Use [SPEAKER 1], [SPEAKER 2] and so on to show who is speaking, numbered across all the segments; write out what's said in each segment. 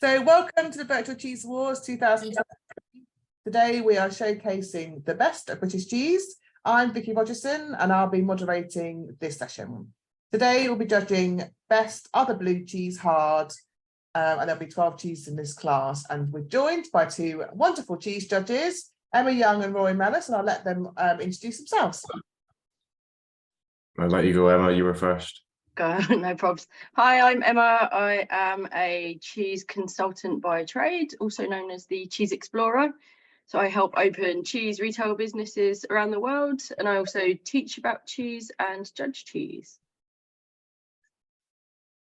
[SPEAKER 1] So welcome to the Virtual Cheese Wars 2020. Today we are showcasing the best of British cheese. I'm Vicky Rogerson and I'll be moderating this session. Today we'll be judging best other blue cheese hard, and there'll be 12 cheeses in this class, and we're joined by two wonderful cheese judges, Emma Young and Rory Mellis, and I'll let them introduce themselves.
[SPEAKER 2] I'll let you go, Emma. You were first.
[SPEAKER 3] Go, no probs. Hi, I'm Emma. I am a cheese consultant by trade, also known as the Cheese Explorer. So I help open cheese retail businesses around the world, and I also teach about cheese and judge cheese.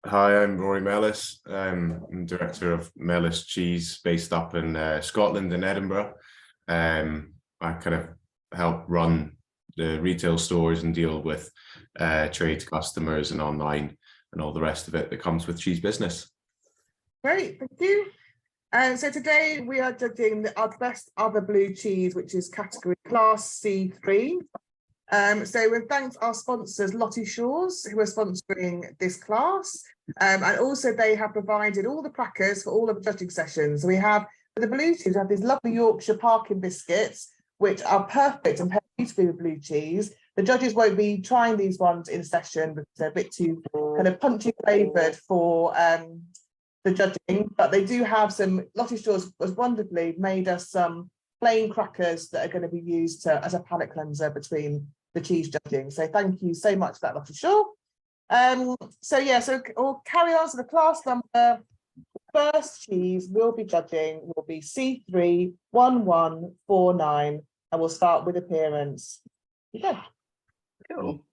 [SPEAKER 2] Hi, I'm Rory Mellis. I'm director of Mellis Cheese, based up in Scotland in Edinburgh. I kind of help run the retail stores and deal with trade customers and online and all the rest of it that comes with cheese business. Great,
[SPEAKER 1] thank you. And so today we are judging our best other blue cheese, which is category class C3. So we thank our sponsors, Lottie Shores, who are sponsoring this class. And also they have provided all the crackers for all of the judging sessions. So we have, for the blue cheese, we have these lovely Yorkshire parking biscuits, which are perfect and pair beautifully with blue cheese. The judges won't be trying these ones in session because they're a bit too kind of punchy flavoured for the judging, but they do have some. Lottie Shores was wonderfully made us some plain crackers that are going to be used as a palate cleanser between the cheese judging. So thank you so much for that, Lottie Shore. So we'll carry on to the class number. First cheese we'll be judging will be C31149, and we'll start with appearance. Yeah.
[SPEAKER 3] Cool.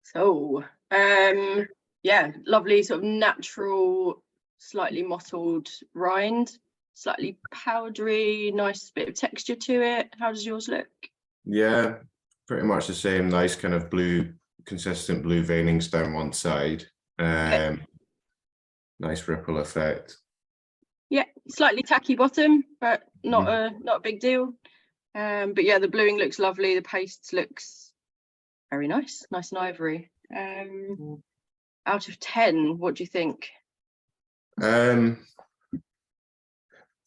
[SPEAKER 3] So, yeah, lovely sort of natural, slightly mottled rind, slightly powdery, nice bit of texture to it. How does yours look?
[SPEAKER 2] Yeah, pretty much the same. Nice kind of blue, consistent blue veinings down one side. Nice ripple effect.
[SPEAKER 3] Yeah, slightly tacky bottom, but not a big deal. But yeah, the bluing looks lovely. The paste looks very nice and ivory. Out of 10, what do you think?
[SPEAKER 2] But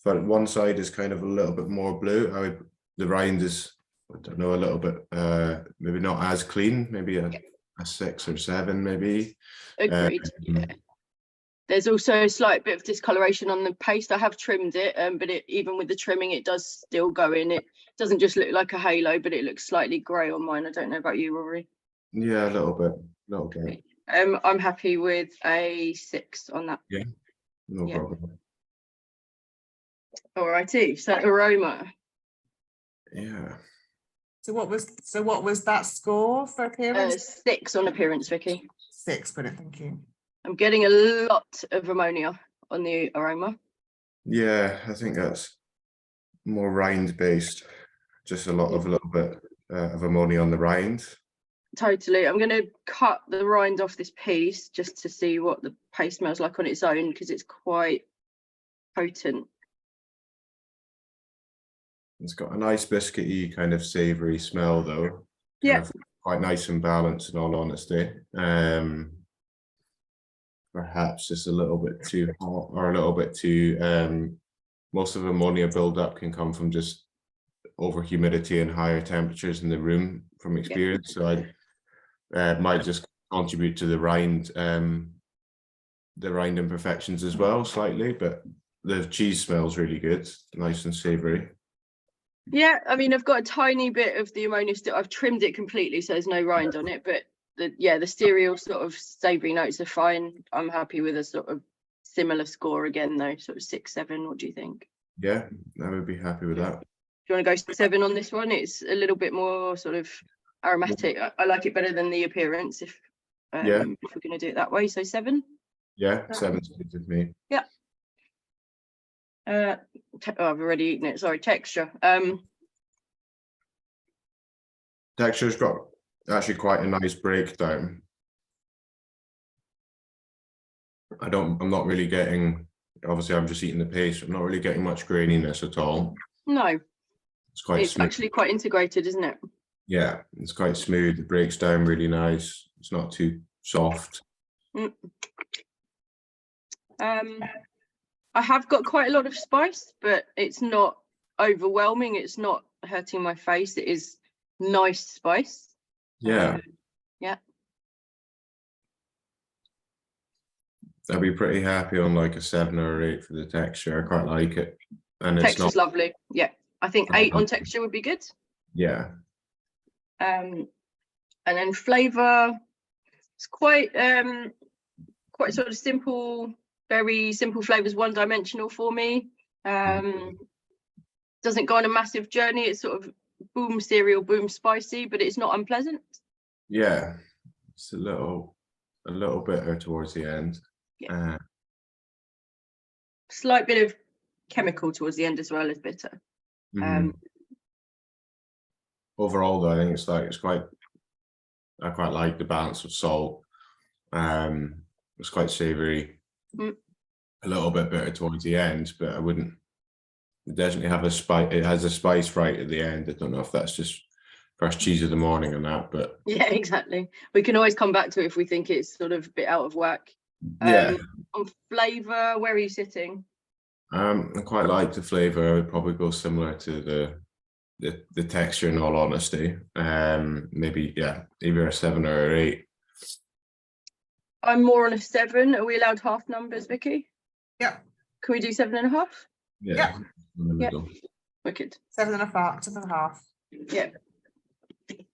[SPEAKER 2] one side is kind of a little bit more blue. The rind is, I don't know, a little bit maybe not as clean. Maybe a 6 or 7, maybe.
[SPEAKER 3] Agreed. Yeah. There's also a slight bit of discoloration on the paste. I have trimmed it, but even with the trimming, it does still go in. It doesn't just look like a halo, but it looks slightly grey on mine. I don't know about you, Rory.
[SPEAKER 2] Yeah, a little bit.
[SPEAKER 3] I'm happy with a 6 on that.
[SPEAKER 2] Yeah, no problem.
[SPEAKER 3] All righty. So aroma.
[SPEAKER 2] Yeah.
[SPEAKER 1] So what was that score for appearance?
[SPEAKER 3] 6 on appearance, Vicky.
[SPEAKER 1] 6, brilliant, thank you.
[SPEAKER 3] I'm getting a lot of ammonia on the aroma.
[SPEAKER 2] Yeah, I think that's more rind based. Just a little bit of ammonia on the rind.
[SPEAKER 3] Totally. I'm going to cut the rind off this piece just to see what the paste smells like on its own, because it's quite potent.
[SPEAKER 2] It's got a nice biscuity kind of savoury smell though.
[SPEAKER 3] Yeah.
[SPEAKER 2] Quite nice and balanced, in all honesty. Perhaps just a little bit too hot, or a little bit too most of ammonia buildup can come from just over humidity and higher temperatures in the room from experience. So I might just contribute to the rind imperfections as well slightly, but the cheese smells really good, nice and savoury.
[SPEAKER 3] Yeah, I mean, I've got a tiny bit of the ammonia still. I've trimmed it completely, so there's no rind on it, but the cereal sort of savoury notes are fine. I'm happy with a sort of similar score again, though, sort of 6, 7. What do you think?
[SPEAKER 2] Yeah, I would be happy with that.
[SPEAKER 3] Do you want to go 7 on this one? It's a little bit more sort of aromatic. I like it better than the appearance if we're going to do it that way. So 7.
[SPEAKER 2] Yeah, 7's good with me.
[SPEAKER 3] Yeah. I've already eaten it. Sorry, texture.
[SPEAKER 2] Texture's got actually quite a nice breakdown. I'm not really getting, obviously I'm just eating the paste, I'm not really getting much graininess at all.
[SPEAKER 3] No.
[SPEAKER 2] It's
[SPEAKER 3] actually quite integrated, isn't it?
[SPEAKER 2] Yeah, it's quite smooth. It breaks down really nice. It's not too soft.
[SPEAKER 3] I have got quite a lot of spice, but it's not overwhelming. It's not hurting my face. It is nice spice.
[SPEAKER 2] Yeah.
[SPEAKER 3] Yeah.
[SPEAKER 2] I'd be pretty happy on like a 7 or 8 for the texture. I quite like it. And it's
[SPEAKER 3] Texture's
[SPEAKER 2] not,
[SPEAKER 3] lovely. Yeah. I think 8 on texture would be good.
[SPEAKER 2] yeah.
[SPEAKER 3] And then flavour, it's quite sort of simple, very simple flavours, one-dimensional for me. Doesn't go on a massive journey. It's sort of boom cereal, boom spicy, but it's not unpleasant.
[SPEAKER 2] Yeah. It's a little bitter towards the end.
[SPEAKER 3] Yeah. Slight bit of chemical towards the end as well as bitter.
[SPEAKER 2] Overall though, I think I quite like the balance of salt. It's quite savoury, a little bit bitter towards the end, but it definitely have a spice. It has a spice right at the end. I don't know if that's just first cheese of the morning and that, but
[SPEAKER 3] yeah, exactly. We can always come back to it if we think it's sort of a bit out of whack.
[SPEAKER 2] yeah.
[SPEAKER 3] On flavour, where are you sitting?
[SPEAKER 2] I quite like the flavour. I would probably go similar to the texture, in all honesty. Maybe either a 7 or an 8.
[SPEAKER 3] I'm more on a 7. Are we allowed half numbers, Vicky?
[SPEAKER 1] Yeah.
[SPEAKER 3] Can we do 7.5?
[SPEAKER 2] Yeah. In the
[SPEAKER 3] Yeah.
[SPEAKER 2] middle.
[SPEAKER 3] Wicked.
[SPEAKER 1] 7.5, 7.5.
[SPEAKER 3] Yeah.
[SPEAKER 1] Thank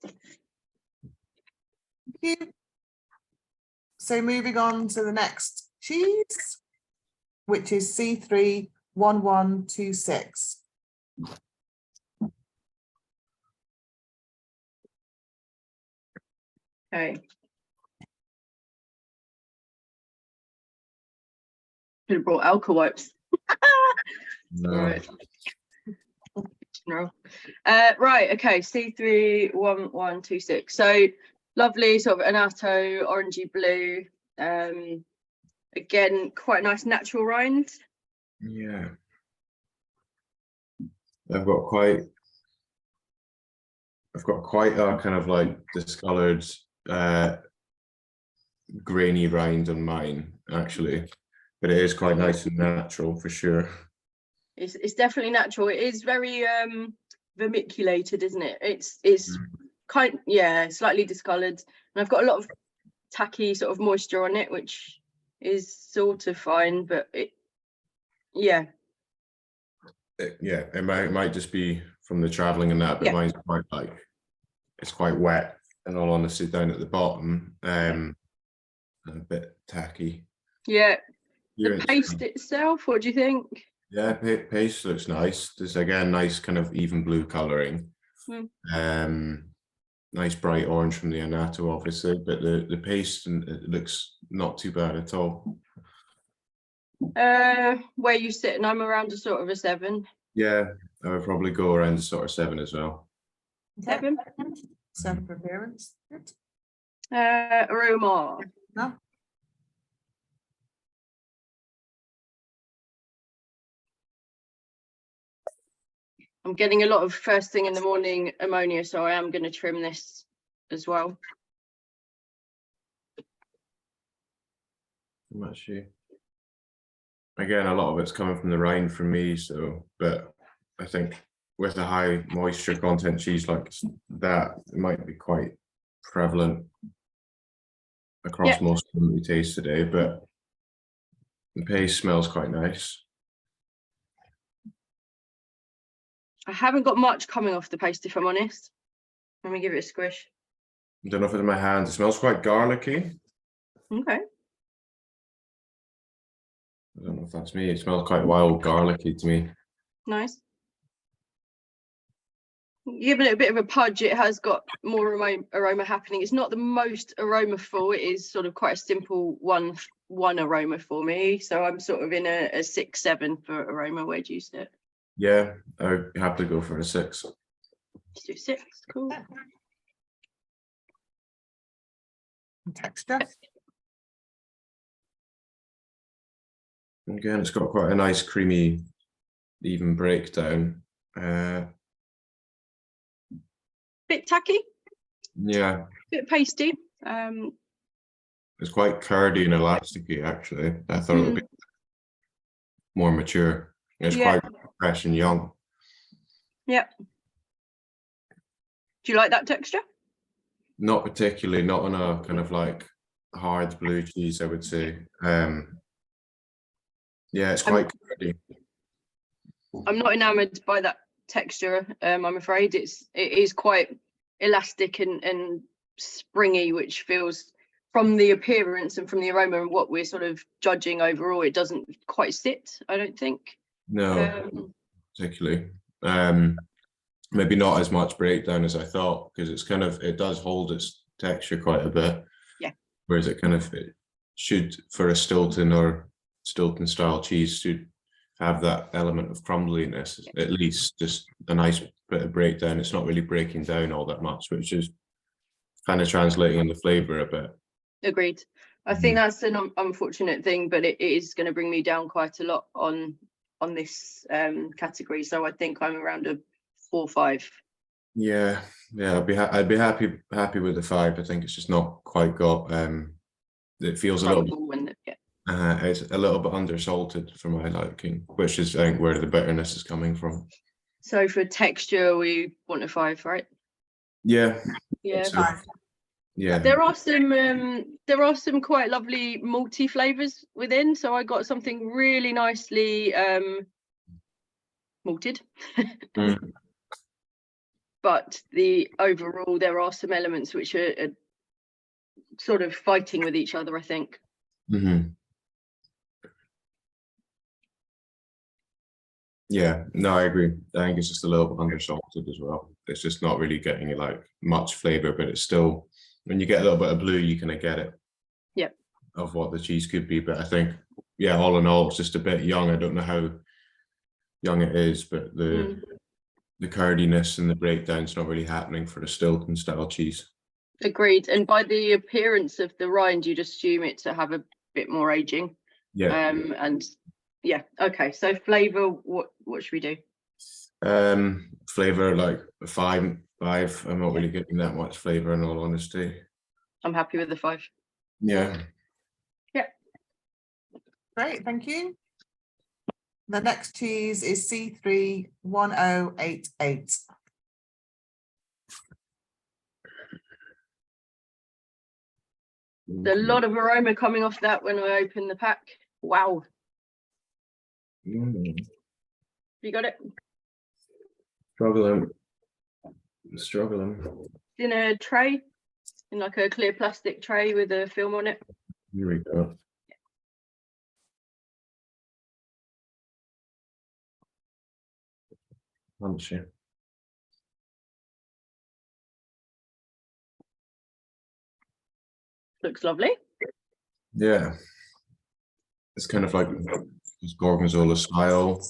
[SPEAKER 1] you. So moving on to the next cheese, which is C31126.
[SPEAKER 3] Okay. Could have brought alcohol wipes.
[SPEAKER 2] No.
[SPEAKER 3] Right. No. Right. Okay. C31126. So lovely, sort of anato, orangey blue. Again, quite a nice natural rind.
[SPEAKER 2] Yeah. I've got quite a kind of like discoloured grainy rind on mine, actually, but it is quite nice and natural for sure.
[SPEAKER 3] It's definitely natural. It is very vermiculated, isn't it? It's kind, yeah, slightly discoloured, and I've got a lot of tacky sort of moisture on it, which is sort of fine, but it might just be from the travelling and that, but mine's quite it's quite wet, in all honesty, down at the bottom, and a bit tacky. Yeah. The paste itself, what do you think?
[SPEAKER 2] Yeah, paste looks nice. There's again nice kind of even blue colouring. Nice bright orange from the anato, obviously, but the paste, and it looks not too bad at all.
[SPEAKER 3] Where you sitting? I'm around a sort of a 7.
[SPEAKER 2] Yeah, I would probably go around sort of 7 as well.
[SPEAKER 3] 7.
[SPEAKER 1] 7 for appearance. Good.
[SPEAKER 3] Aroma.
[SPEAKER 1] No.
[SPEAKER 3] I'm getting a lot of first thing in the morning ammonia, so I am going to trim this as well.
[SPEAKER 2] Actually, again, a lot of it's coming from the rind for me, so, but I think with a high moisture content cheese like that, it might be quite prevalent across most of them we taste today, but the paste smells quite nice.
[SPEAKER 3] I haven't got much coming off the paste, if I'm honest. Let me give it a squish.
[SPEAKER 2] I don't know if it's in my hand. It smells quite garlicky.
[SPEAKER 3] Okay.
[SPEAKER 2] I don't know if that's me. It smells quite wild garlicky to me.
[SPEAKER 3] Nice. Giving it a bit of a pudge, it has got more aroma happening. It's not the most aromaful. It is sort of quite a simple one aroma for me. So I'm sort of in a 6-7 for aroma. Where do you sit?
[SPEAKER 2] Yeah, I would have to go for a 6.
[SPEAKER 3] Let's do 6. Cool.
[SPEAKER 1] Texture.
[SPEAKER 2] Again, it's got quite a nice creamy, even breakdown.
[SPEAKER 3] Bit tacky.
[SPEAKER 2] Yeah.
[SPEAKER 3] Bit pasty.
[SPEAKER 2] It's quite curdy and elasticy, actually. I thought it would be. more mature. It's
[SPEAKER 3] Yeah.
[SPEAKER 2] quite fresh and young.
[SPEAKER 3] Yeah. Do you like that texture?
[SPEAKER 2] Not particularly, not on a kind of like hard blue cheese, I would say. Yeah, it's quite curdy.
[SPEAKER 3] I'm not enamored by that texture. I'm afraid it is quite elastic and springy, which feels, from the appearance and from the aroma and what we're sort of judging overall, it doesn't quite sit, I don't think.
[SPEAKER 2] No, particularly. Maybe not as much breakdown as I thought, because it's kind of, it does hold its texture quite a bit.
[SPEAKER 3] Yeah.
[SPEAKER 2] Whereas it kind of, it should, for a Stilton or Stilton style cheese, should have that element of crumbliness, at least just a nice bit of breakdown. It's not really breaking down all that much, which is kind of translating in the flavor a bit.
[SPEAKER 3] Agreed. I think that's an unfortunate thing, but it is going to bring me down quite a lot on this category. So I think I'm around a 4 or 5.
[SPEAKER 2] Yeah, I'd be happy with the 5. I think it's just not quite got. It feels a little. It's a little bit undersalted for my liking, which is, I think, where the bitterness is coming from.
[SPEAKER 3] So for texture, we want a 5, right?
[SPEAKER 2] Yeah.
[SPEAKER 3] Yeah.
[SPEAKER 2] So, yeah.
[SPEAKER 3] There are some quite lovely malty flavors within. So I got something really nicely malted. But the overall, there are some elements which are sort of fighting with each other, I think.
[SPEAKER 2] Yeah, no, I agree. I think it's just a little bit undersalted as well. It's just not really getting like much flavor, but it's still, when you get a little bit of blue, you kind of get it.
[SPEAKER 3] Yeah.
[SPEAKER 2] Of what the cheese could be. But I think, yeah, all in all, it's just a bit young. I don't know how young it is, but the curdiness and the breakdown's not really happening for the Stilton style cheese.
[SPEAKER 3] Agreed. And by the appearance of the rind, you'd assume it to have a bit more aging.
[SPEAKER 2] Yeah.
[SPEAKER 3] And yeah, okay. So flavor, what should we do?
[SPEAKER 2] Flavor like a 5. I'm not really getting that much flavor, in all honesty.
[SPEAKER 3] I'm happy with the 5.
[SPEAKER 2] Yeah.
[SPEAKER 3] Yeah.
[SPEAKER 1] Great, thank you. The next cheese is C31088.
[SPEAKER 3] There's a lot of aroma coming off that when I open the pack. Wow. You got it?
[SPEAKER 2] Struggling.
[SPEAKER 3] In a tray, in like a clear plastic tray with a film on it.
[SPEAKER 2] Here we go. Punchy.
[SPEAKER 3] Looks lovely.
[SPEAKER 2] Yeah. It's kind of like Gorgonzola style.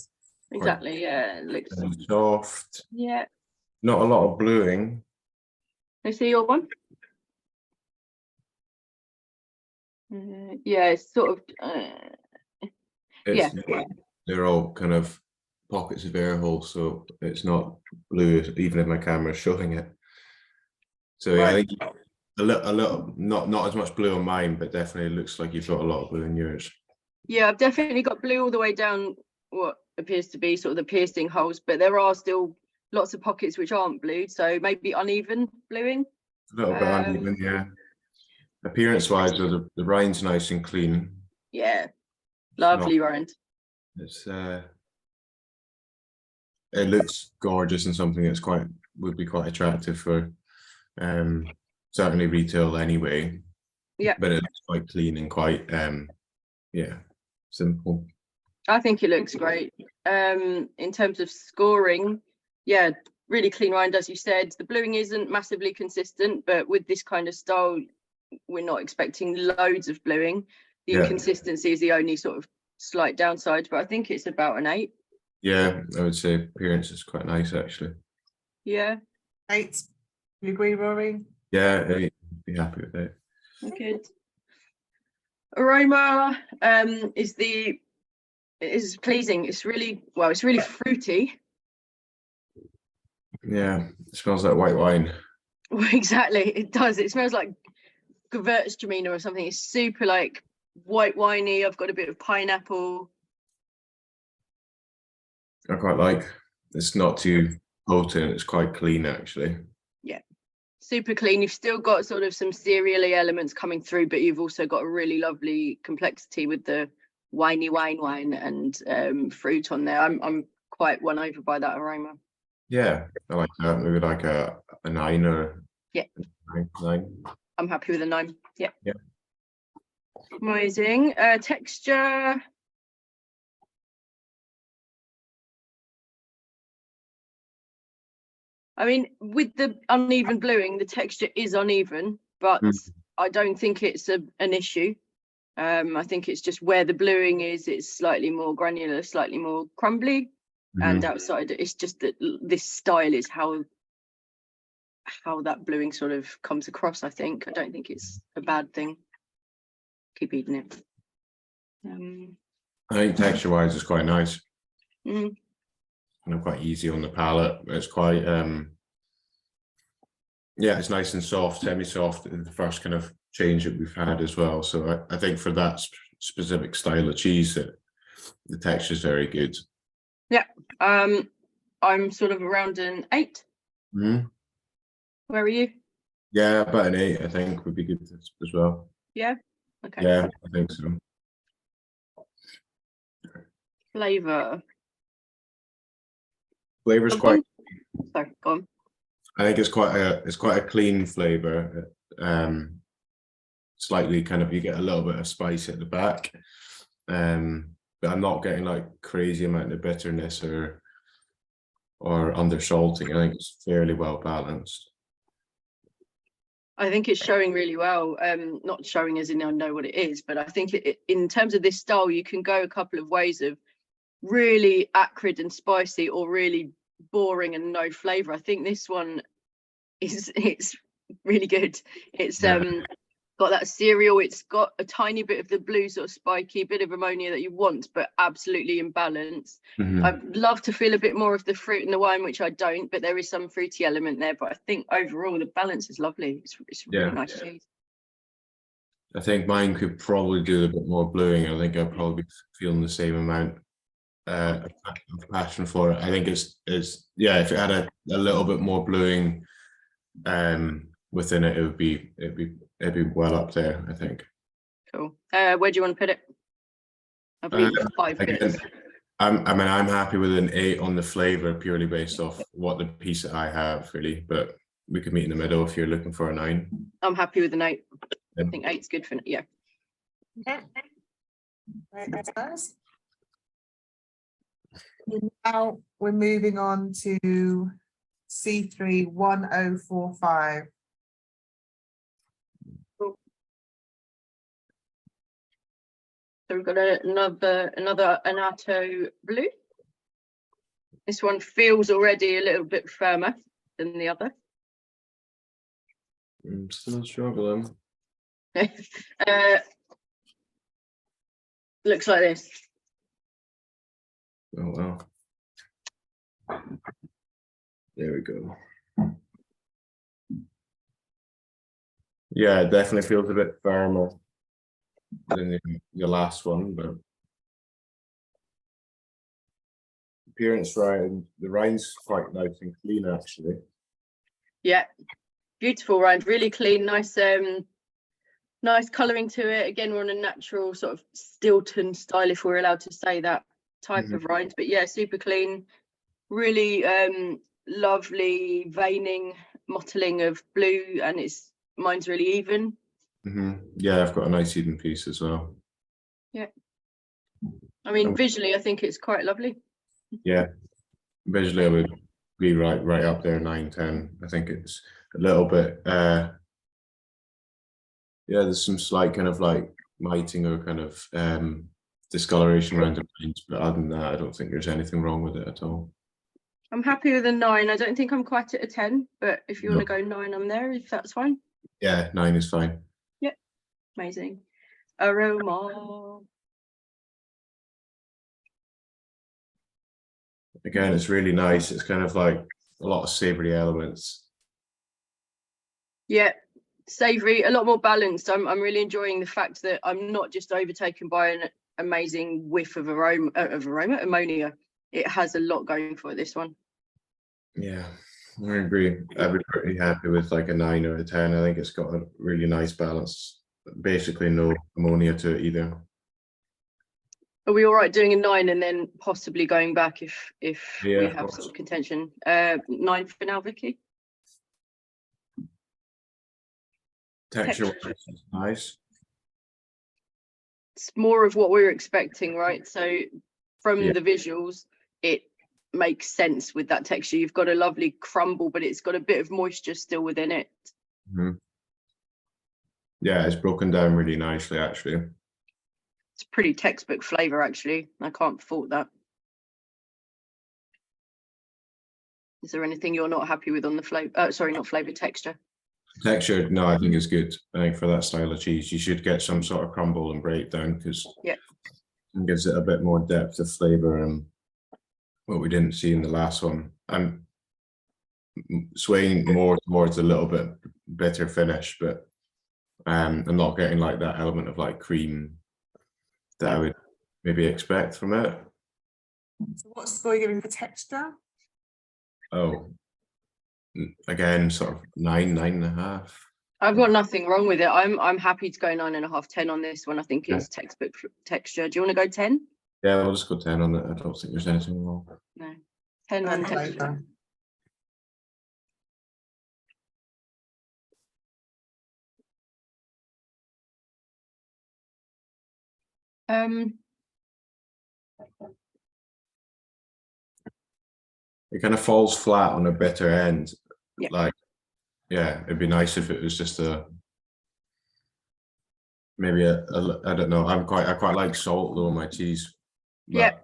[SPEAKER 3] Exactly, yeah. It looks
[SPEAKER 2] soft.
[SPEAKER 3] Yeah.
[SPEAKER 2] Not a lot of bluing.
[SPEAKER 3] I see your one. Yeah, it's sort of yeah.
[SPEAKER 2] They're all kind of pockets of air holes, so it's not blue, even if my camera is showing it. So yeah, I think a little, not as much blue on mine, but definitely looks like you've got a lot of blue in yours.
[SPEAKER 3] Yeah, I've definitely got blue all the way down what appears to be sort of the piercing holes, but there are still lots of pockets which aren't blued, so maybe uneven bluing.
[SPEAKER 2] A little bit uneven, yeah. Appearance-wise, the rind's nice and clean.
[SPEAKER 3] Yeah, lovely rind.
[SPEAKER 2] It's it looks gorgeous and something that's would be quite attractive for certainly retail anyway.
[SPEAKER 3] Yeah.
[SPEAKER 2] But it looks quite clean and quite yeah, simple.
[SPEAKER 3] I think it looks great. In terms of scoring, yeah, really clean rind, as you said. The bluing isn't massively consistent, but with this kind of style, we're not expecting loads of bluing. The inconsistency is the only sort of slight downside, but I think it's about an 8.
[SPEAKER 2] Yeah, I would say appearance is quite nice, actually.
[SPEAKER 3] Yeah.
[SPEAKER 1] 8. You agree, Rory?
[SPEAKER 2] Yeah, I'd be happy with it.
[SPEAKER 3] Good. Aroma is pleasing. It's really fruity.
[SPEAKER 2] Yeah, it smells like white wine.
[SPEAKER 3] Exactly, it does. It smells like Gewürztraminer or something. It's super like white winey. I've got a bit of pineapple.
[SPEAKER 2] I quite like. It's not too potent. It's quite clean, actually.
[SPEAKER 3] Yeah, super clean. You've still got sort of some cereally elements coming through, but you've also got a really lovely complexity with the wine and fruit on there. I'm quite won over by that aroma.
[SPEAKER 2] Yeah, I like that. Maybe like a 9 or
[SPEAKER 3] Yeah.
[SPEAKER 2] 9.
[SPEAKER 3] I'm happy with a 9. Yeah.
[SPEAKER 2] Yeah.
[SPEAKER 3] Amazing. Texture. I mean, with the uneven bluing, the texture is uneven, but I don't think it's an issue. I think it's just where the bluing is, it's slightly more granular, slightly more crumbly. And outside, it's just that this style is how that bluing sort of comes across, I think. I don't think it's a bad thing. Keep eating it.
[SPEAKER 2] I think texture-wise, it's quite nice.
[SPEAKER 3] Mm.
[SPEAKER 2] Quite easy on the palate. It's quite, yeah, it's nice and soft, semi-soft. The first kind of change that we've had as well. So I think for that specific style of cheese, that the texture is very good.
[SPEAKER 3] Yeah, I'm sort of around an 8.
[SPEAKER 2] Mm-hmm.
[SPEAKER 3] Where are you?
[SPEAKER 2] Yeah, about an 8, I think, would be good as well.
[SPEAKER 3] Yeah. Okay.
[SPEAKER 2] Yeah, I think so.
[SPEAKER 3] Flavor
[SPEAKER 2] Flavor's quite.
[SPEAKER 3] Sorry, go on.
[SPEAKER 2] I think it's quite a clean flavor. Slightly kind of, you get a little bit of spice at the back, but I'm not getting like crazy amount of bitterness or undersalting. I think it's fairly well balanced.
[SPEAKER 3] I think it's showing really well. Not showing as in I know what it is, but I think in terms of this style, you can go a couple of ways of really acrid and spicy or really boring and no flavor. I think this one it's really good. It's got that cereal, it's got a tiny bit of the blue sort of spiky bit of ammonia that you want, but absolutely in balance. I'd love to feel a bit more of the fruit in the wine, which I don't, but there is some fruity element there. But I think overall the balance is lovely. It's really nice cheese.
[SPEAKER 2] I think mine could probably do a bit more bluing. I think I'll probably be feeling the same amount of passion for it. I think it's yeah, if it had a little bit more bluing within it, it'd be well up there, I think.
[SPEAKER 3] Cool. Where do you want to put it? I've eaten 5 bits.
[SPEAKER 2] I'm happy with an 8 on the flavor, purely based off what the piece that I have, really. But we could meet in the middle if you're looking for a 9.
[SPEAKER 3] I'm happy with an 8. I think 8's good for yeah.
[SPEAKER 1] Right, that's nice. Now we're moving on to C3 1045.
[SPEAKER 3] So we've got another Anato blue. This one feels already a little bit firmer than the other.
[SPEAKER 2] I'm still struggling.
[SPEAKER 3] Looks like this.
[SPEAKER 2] Oh well. There we go. Yeah, it definitely feels a bit firmer than the last one, but appearance rind, the rind's quite nice and clean actually.
[SPEAKER 3] Yeah, beautiful rind, really clean, nice nice colouring to it. Again, we're on a natural sort of Stilton style, if we're allowed to say that type of rind, but yeah, super clean, really lovely veining, mottling of blue, and mine's really even.
[SPEAKER 2] Yeah, I've got a nice even piece as well.
[SPEAKER 3] Yeah, I mean visually I think it's quite lovely.
[SPEAKER 2] Yeah, visually I would be right up there, 9, 10. I think it's a little bit yeah, there's some slight kind of like miting or kind of discoloration around the lines, but other than that I don't think there's anything wrong with it at all.
[SPEAKER 3] I'm happy with a 9. I don't think I'm quite at a 10, but if you want to go 9, I'm there, if that's fine.
[SPEAKER 2] Yeah, 9 is fine.
[SPEAKER 3] Yeah, amazing. Aroma.
[SPEAKER 2] Again, it's really nice. It's kind of like a lot of savoury elements.
[SPEAKER 3] Yeah, savoury, a lot more balanced. I'm really enjoying the fact that I'm not just overtaken by an amazing whiff of ammonia. it has a lot going for it, this one.
[SPEAKER 2] Yeah, I agree. I'd be pretty happy with like a 9 or a 10. I think it's got a really nice balance. Basically, no ammonia to it either.
[SPEAKER 3] Are we all right doing a 9 and then possibly going back if
[SPEAKER 2] Yeah,
[SPEAKER 3] we
[SPEAKER 2] of
[SPEAKER 3] have
[SPEAKER 2] course.
[SPEAKER 3] sort of contention? 9 for now, Vicky.
[SPEAKER 2] Texture is nice.
[SPEAKER 3] It's more of what we were expecting, right? So from
[SPEAKER 2] Yeah.
[SPEAKER 3] the visuals, it makes sense with that texture. You've got a lovely crumble, but it's got a bit of moisture still within it.
[SPEAKER 2] Mhm. Yeah, it's broken down really nicely, actually.
[SPEAKER 3] It's pretty textbook flavor, actually. I can't fault that. Is there anything you're not happy with on the flavor? Sorry, not flavor, texture.
[SPEAKER 2] Texture, no, I think it's good. I think for that style of cheese, you should get some sort of crumble and breakdown because
[SPEAKER 3] Yeah,
[SPEAKER 2] it gives it a bit more depth of flavor and what we didn't see in the last one. I'm swaying more towards a little bit bitter finish, but I'm not getting like that element of like cream that I would maybe expect from it.
[SPEAKER 1] So what score are you giving for texture?
[SPEAKER 2] Oh, again, sort of 9, 9.5.
[SPEAKER 3] I've got nothing wrong with it. I'm happy to go 9.5, 10 on this one. I think it's textbook texture. Do you want to go 10?
[SPEAKER 2] Yeah, we'll just go 10 on it. I don't think there's anything wrong.
[SPEAKER 3] No, 10 on texture.
[SPEAKER 1] Flavour.
[SPEAKER 2] It kind of falls flat on a bitter end.
[SPEAKER 3] Yeah.
[SPEAKER 2] Like, yeah, it'd be nice if it was just maybe I don't know. I quite like salt though on my cheese. But
[SPEAKER 3] Yeah.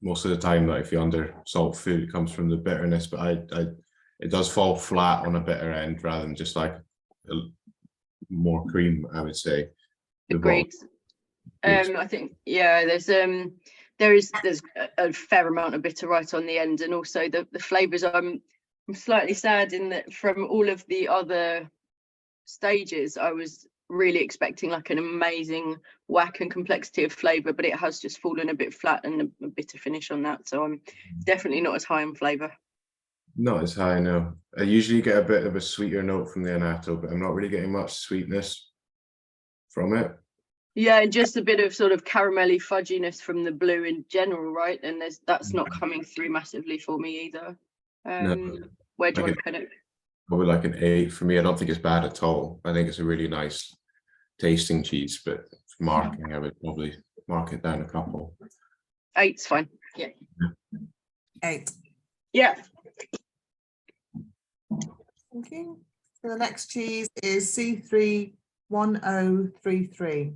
[SPEAKER 2] most of the time, like if you under salt food, it comes from the bitterness. But it does fall flat on a bitter end rather than just like more cream, I would say.
[SPEAKER 3] Agreed. I think there's a fair amount of bitter right on the end, and also the flavors. I'm slightly sad in that from all of the other stages, I was really expecting like an amazing whack and complexity of flavor, but it has just fallen a bit flat and a bitter finish on that. So I'm definitely not as high in flavor.
[SPEAKER 2] Not as high, no. I usually get a bit of a sweeter note from the annatto, but I'm not really getting much sweetness from it.
[SPEAKER 3] Yeah, and just a bit of sort of caramelly fudginess from the blue in general, right? And that's not coming through massively for me either.
[SPEAKER 2] No.
[SPEAKER 3] Where do you want to put it?
[SPEAKER 2] Probably like an 8 for me. I don't think it's bad at all. I think it's a really nice tasting cheese, but for marking, I would probably mark it down a couple.
[SPEAKER 3] 8's fine. Yeah.
[SPEAKER 1] 8.
[SPEAKER 3] Yeah.
[SPEAKER 1] Thank you. So the next cheese is C31033.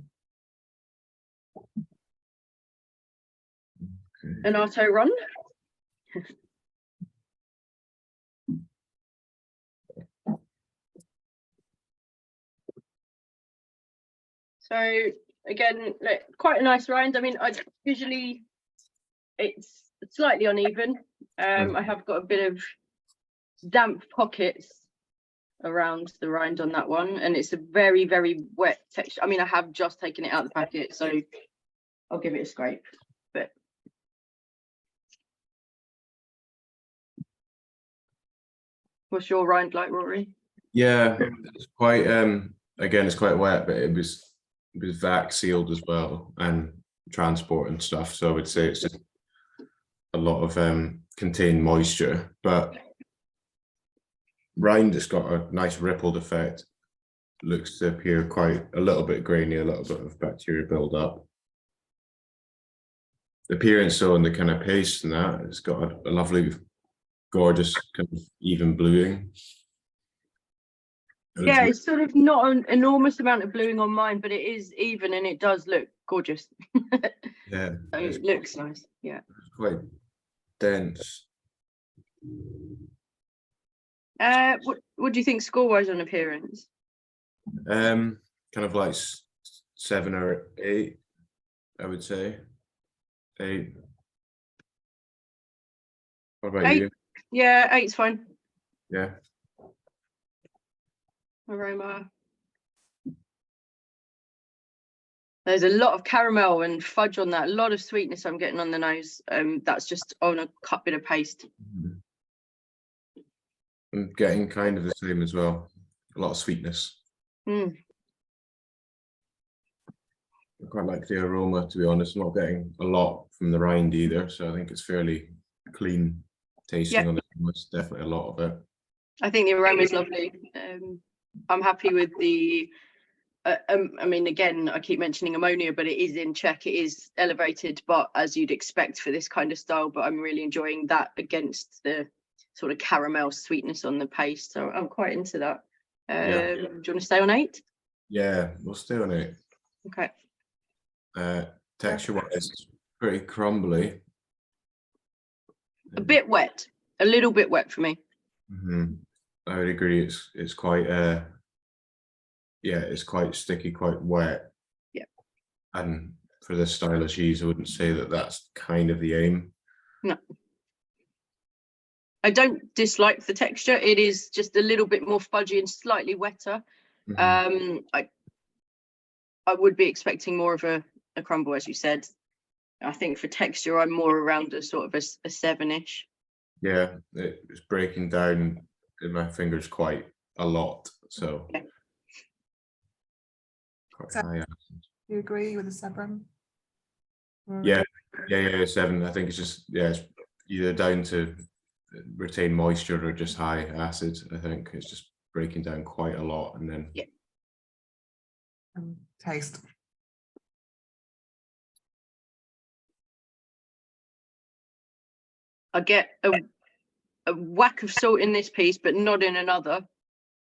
[SPEAKER 3] An auto run. So again, look, quite a nice rind. I mean, usually it's slightly uneven. I have got a bit of damp pockets around the rind on that one, and it's a very, very wet texture. I mean, I have just taken it out of the packet, so I'll give it a scrape. But what's your rind like, Rory?
[SPEAKER 2] Yeah, it's quite again, it's quite wet, but it was vac sealed as well and transport and stuff. So I would say it's just a lot of contained moisture, but rind has got a nice rippled effect. Looks to appear quite a little bit grainy, a little bit of bacteria build up. The appearance though, and the kind of paste and that, it's got a lovely, gorgeous kind of even bluing.
[SPEAKER 3] Yeah, it's sort of not an enormous amount of bluing on mine, but it is even and it does look gorgeous.
[SPEAKER 2] Yeah,
[SPEAKER 3] so it looks nice. Yeah,
[SPEAKER 2] it's quite dense.
[SPEAKER 3] What do you think score-wise on appearance?
[SPEAKER 2] Kind of like 7 or 8, I would say. 8. What about
[SPEAKER 3] 8.
[SPEAKER 2] you?
[SPEAKER 3] Yeah, 8's fine.
[SPEAKER 2] Yeah.
[SPEAKER 3] Aroma. There's a lot of caramel and fudge on that, a lot of sweetness I'm getting on the nose. That's just on a cut bit of paste.
[SPEAKER 2] I'm getting kind of the same as well. A lot of sweetness.
[SPEAKER 3] Mm.
[SPEAKER 2] I quite like the aroma, to be honest. I'm not getting a lot from the rind either, so I think it's fairly clean tasting on the tongue. Definitely a lot of it.
[SPEAKER 3] I think the aroma is lovely. I'm happy with the. I mean, again, I keep mentioning ammonia, but it is in check. It is elevated, but as you'd expect for this kind of style. But I'm really enjoying that against the sort of caramel sweetness on the paste. So I'm quite into that. Do you want to stay on 8?
[SPEAKER 2] Yeah, we'll stay on 8.
[SPEAKER 3] Okay.
[SPEAKER 2] Texture-wise, pretty crumbly.
[SPEAKER 3] A bit wet, a little bit wet for me.
[SPEAKER 2] I would agree. It's quite it's quite sticky, quite wet.
[SPEAKER 3] Yeah.
[SPEAKER 2] And for this style of cheese, I wouldn't say that that's kind of the aim.
[SPEAKER 3] No. I don't dislike the texture. It is just a little bit more fudgy and slightly wetter. I would be expecting more of a crumble, as you said. I think for texture, I'm more around a sort of a 7-ish.
[SPEAKER 2] Yeah, it's breaking down in my fingers quite a lot. So quite high acid.
[SPEAKER 1] Do you agree with the 7?
[SPEAKER 2] Yeah, 7. I think it's just it's either down to retain moisture or just high acid. I think it's just breaking down quite a lot, and then
[SPEAKER 1] taste.
[SPEAKER 3] I get a whack of salt in this piece, but not in another.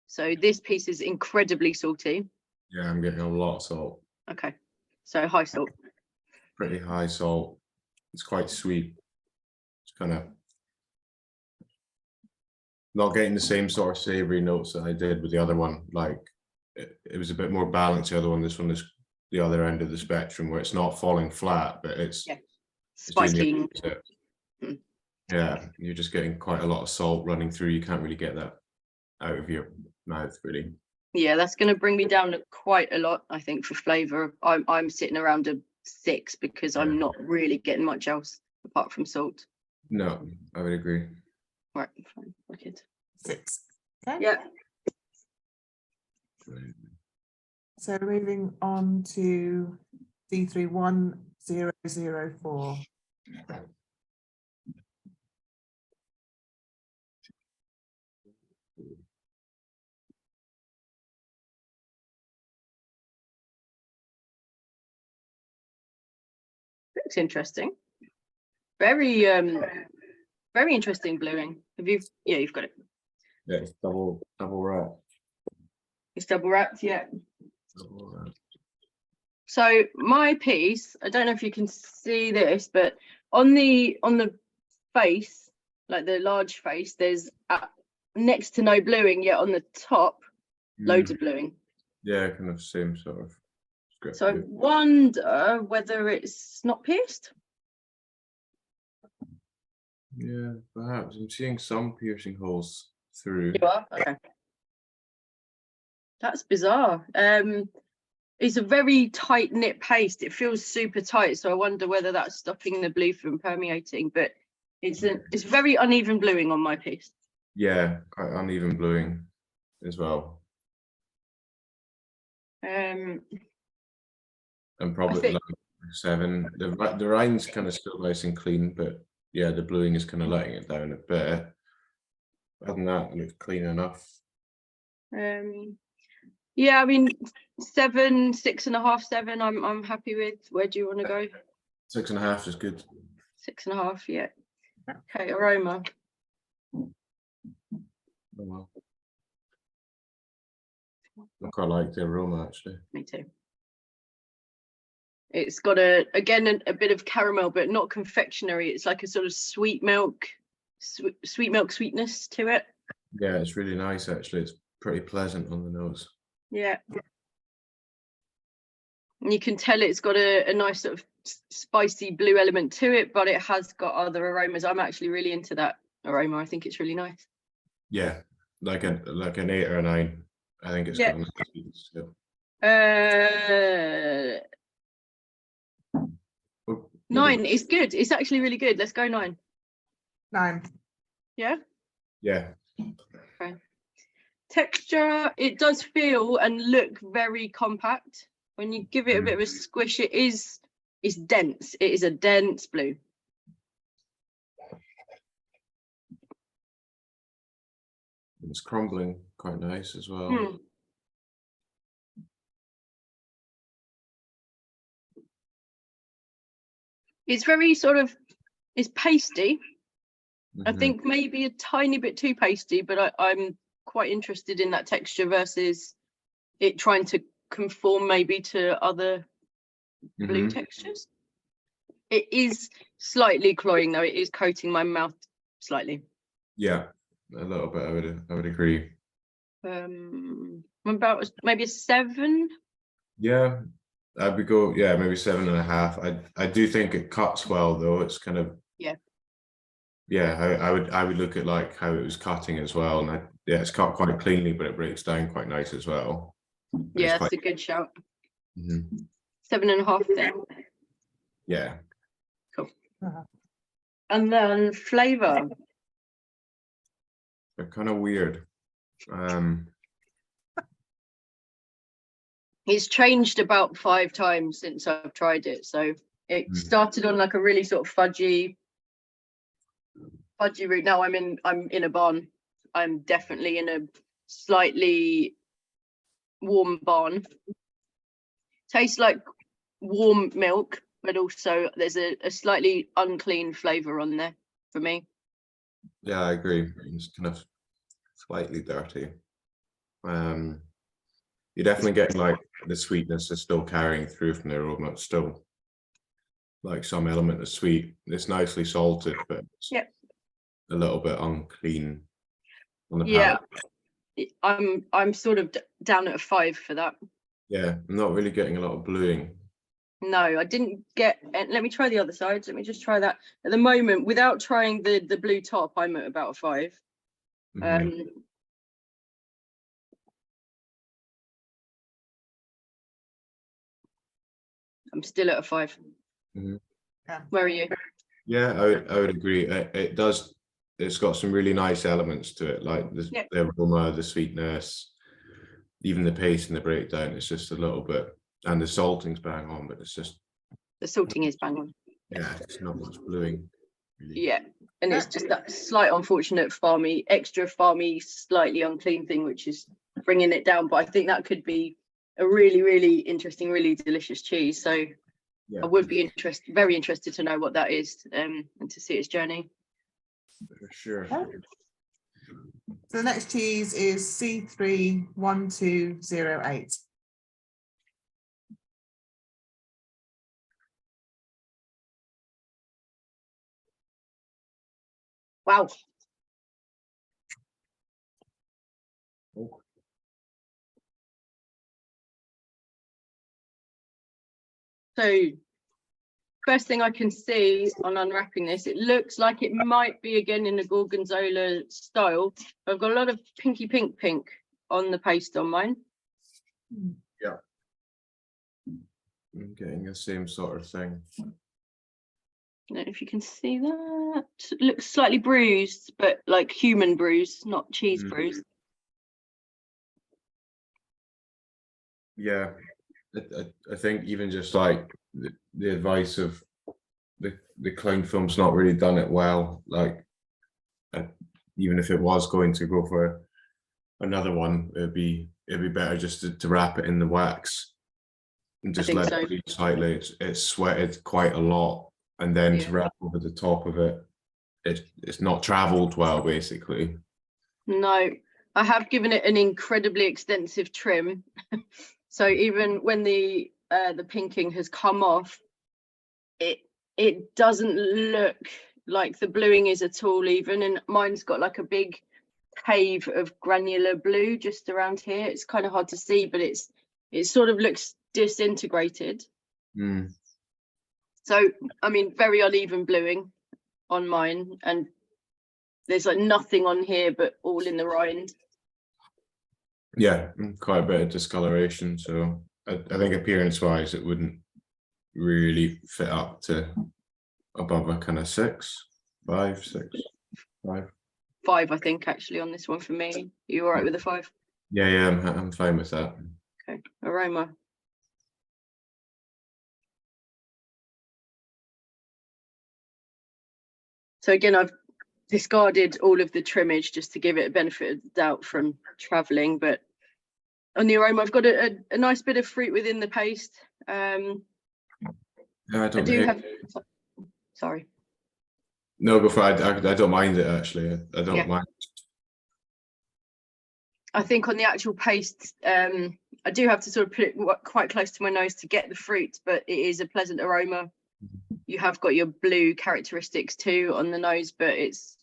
[SPEAKER 3] So this piece is incredibly salty.
[SPEAKER 2] Yeah, I'm getting a lot of salt.
[SPEAKER 3] Okay, so high salt.
[SPEAKER 2] Pretty high salt. It's quite sweet. It's kind of not getting the same sort of savory notes that I did with the other one. Like it was a bit more balanced, the other one. This one is the other end of the spectrum, where it's not falling flat, but it's
[SPEAKER 3] spiking.
[SPEAKER 2] Yeah, you're just getting quite a lot of salt running through. You can't really get that out of your mouth, really.
[SPEAKER 3] Yeah, that's going to bring me down quite a lot, I think, for flavour. I'm sitting around a 6 because I'm not really getting much else apart from salt.
[SPEAKER 2] No, I would agree.
[SPEAKER 3] Right, fine, wicked.
[SPEAKER 1] 6. Okay.
[SPEAKER 3] Yeah.
[SPEAKER 1] So moving on to D31004.
[SPEAKER 3] Looks interesting. Very very interesting bluing. Have you? Yeah, you've got it.
[SPEAKER 2] Yeah, it's double wrap.
[SPEAKER 3] It's double wrapped, yeah.
[SPEAKER 2] Double wrap.
[SPEAKER 3] So my piece, I don't know if you can see this, but on the face, like the large face, there's next to no bluing, yet on the top, loads of bluing.
[SPEAKER 2] Yeah, kind of same sort of script.
[SPEAKER 3] So I wonder whether it's not pierced.
[SPEAKER 2] Yeah, perhaps. I'm seeing some piercing holes through.
[SPEAKER 3] You are? Okay. That's bizarre. It's a very tight knit paste. It feels super tight, so I wonder whether that's stopping the blue from permeating. But it's very uneven bluing on my piece.
[SPEAKER 2] Yeah, quite uneven bluing as well.
[SPEAKER 3] Um,
[SPEAKER 2] And probably like 7. The rind's kind of still nice and clean, but yeah, the bluing is kind of letting it down a bit. Other than that, it looks clean enough.
[SPEAKER 3] Yeah, I mean 7, 6.5, 7. I'm happy with. Where do you want to go?
[SPEAKER 2] 6.5 is good.
[SPEAKER 3] 6.5, yeah. Okay, aroma.
[SPEAKER 2] Oh, well. I quite like the aroma actually.
[SPEAKER 3] Me too. It's got a bit of caramel, but not confectionery. It's like a sort of sweet milk sweetness to it.
[SPEAKER 2] Yeah, it's really nice actually. It's pretty pleasant on the nose.
[SPEAKER 3] Yeah. And you can tell it's got a nice sort of spicy blue element to it, but it has got other aromas. I'm actually really into that aroma. I think it's really nice.
[SPEAKER 2] Yeah, like an 8 or a 9. I think it's got a nice sweetness still.
[SPEAKER 3] 9 is good. It's actually really good. Let's go 9.
[SPEAKER 1] 9.
[SPEAKER 3] Yeah.
[SPEAKER 2] Yeah.
[SPEAKER 3] Okay. Texture, it does feel and look very compact. When you give it a bit of a squish, it's dense. It is a dense blue.
[SPEAKER 2] It's crumbling quite nice as well.
[SPEAKER 3] Hmm. It's very sort of, it's pasty. I think maybe a tiny bit too pasty, but I'm quite interested in that texture versus it trying to conform maybe to other blue textures. It is slightly cloying though. It is coating my mouth slightly.
[SPEAKER 2] Yeah, a little bit. I would agree.
[SPEAKER 3] About maybe a 7.
[SPEAKER 2] Yeah, I would go. Yeah, maybe 7.5. I do think it cuts well though. It's kind of yeah. I would look at like how it was cutting as well, and yeah, it's cut quite cleanly, but it breaks down quite nice as well.
[SPEAKER 3] Yeah, that's a good shout.
[SPEAKER 2] 7.5
[SPEAKER 3] then.
[SPEAKER 2] Yeah.
[SPEAKER 3] Cool. And then flavor.
[SPEAKER 2] They're kind of weird.
[SPEAKER 3] It's changed about 5 times since I've tried it. So it started on like a really sort of fudgy route. Now I'm in a barn. I'm definitely in a slightly warm barn. Tastes like warm milk, but also there's a slightly unclean flavor on there for me.
[SPEAKER 2] Yeah, I agree. It's kind of slightly dirty. You're definitely getting like the sweetness is still carrying through from the aroma. It's still like some element of sweet. It's nicely salted, but it's a little bit unclean on the palate.
[SPEAKER 3] I'm sort of down at a 5 for that.
[SPEAKER 2] Yeah, I'm not really getting a lot of bluing.
[SPEAKER 3] No, I didn't get. Let me try the other side. Let me just try that. At the moment, without trying the blue top, I'm at about a 5. I'm still at a 5. Where are you?
[SPEAKER 2] Yeah, I would agree. It does. It's got some really nice elements to it, like the aroma, the sweetness, even the pace and the breakdown. It's just a little bit, and the salting's bang on, but it's just
[SPEAKER 3] the salting is bang on.
[SPEAKER 2] Yeah, it's not much bluing. Really.
[SPEAKER 3] Yeah, and it's just that slight unfortunate extra farmy, slightly unclean thing, which is bringing it down. But I think that could be a really, really interesting, really delicious cheese. So I would be very interested to know what that is, and to see its journey.
[SPEAKER 2] For sure.
[SPEAKER 1] So the next cheese is C31208.
[SPEAKER 3] Wow. So first thing I can see on unwrapping this, it looks like it might be again in the Gorgonzola style. I've got a lot of pinky pink on the paste on mine.
[SPEAKER 2] Yeah. I'm getting the same sort of thing.
[SPEAKER 3] I don't know if you can see that. It looks slightly bruised, but like human bruise, not cheese bruise.
[SPEAKER 2] Yeah, I think even just like the advice of the clown film's not really done it well. Like, even if it was going to go for another one, it'd be better just to wrap it in the wax and just let it bleed slightly. It's sweated quite a lot, and then to wrap over the top of it, it's not traveled well, basically.
[SPEAKER 3] No, I have given it an incredibly extensive trim. So even when the pinking has come off, it doesn't look like the bluing is at all even, and mine's got like a big cave of granular blue just around here. It's kind of hard to see, but it sort of looks disintegrated. So I mean, very uneven bluing on mine, and there's like nothing on here but all in the rind.
[SPEAKER 2] Yeah, quite a bit of discoloration. So I think appearance wise it wouldn't really fit up to above a kind of 6, 5, 6, 5.
[SPEAKER 3] 5, I think, actually, on this one for me. Are you all right with the 5?
[SPEAKER 2] Yeah, I'm fine with that.
[SPEAKER 3] Okay, aroma. So again, I've discarded all of the trimmage just to give it a benefit of the doubt from traveling, but on the aroma, I've got a nice bit of fruit within the paste.
[SPEAKER 2] Yeah, I
[SPEAKER 3] I
[SPEAKER 2] don't
[SPEAKER 3] do
[SPEAKER 2] hate-
[SPEAKER 3] have, sorry.
[SPEAKER 2] No, go for it. I don't mind it actually. I don't
[SPEAKER 3] Yeah.
[SPEAKER 2] mind.
[SPEAKER 3] I think on the actual paste, I do have to sort of put it quite close to my nose to get the fruit, but it is a pleasant aroma. You have got your blue characteristics too on the nose, but it's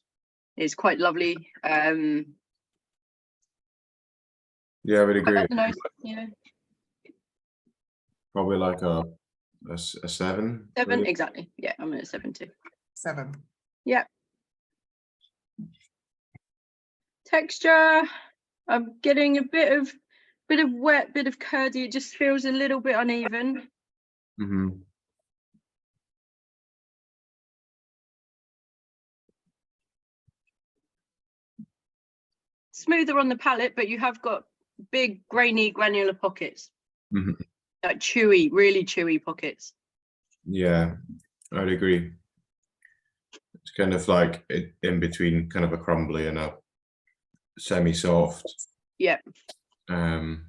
[SPEAKER 3] quite lovely.
[SPEAKER 2] Yeah, I would agree.
[SPEAKER 3] At the nose, yeah.
[SPEAKER 2] Probably like a 7.
[SPEAKER 3] 7,
[SPEAKER 2] really.
[SPEAKER 3] exactly. Yeah, I'm at a 7 too.
[SPEAKER 1] 7.
[SPEAKER 3] Yeah. Texture, I'm getting a bit of wet, bit of curdy. It just feels a little bit uneven.
[SPEAKER 2] Mm-hmm.
[SPEAKER 3] Smoother on the palate, but you have got big grainy granular pockets.
[SPEAKER 2] Mm-hmm.
[SPEAKER 3] Like chewy, really chewy pockets.
[SPEAKER 2] Yeah, I would agree. It's kind of like in between kind of a crumbly and a semi-soft.
[SPEAKER 3] Yeah.
[SPEAKER 2] From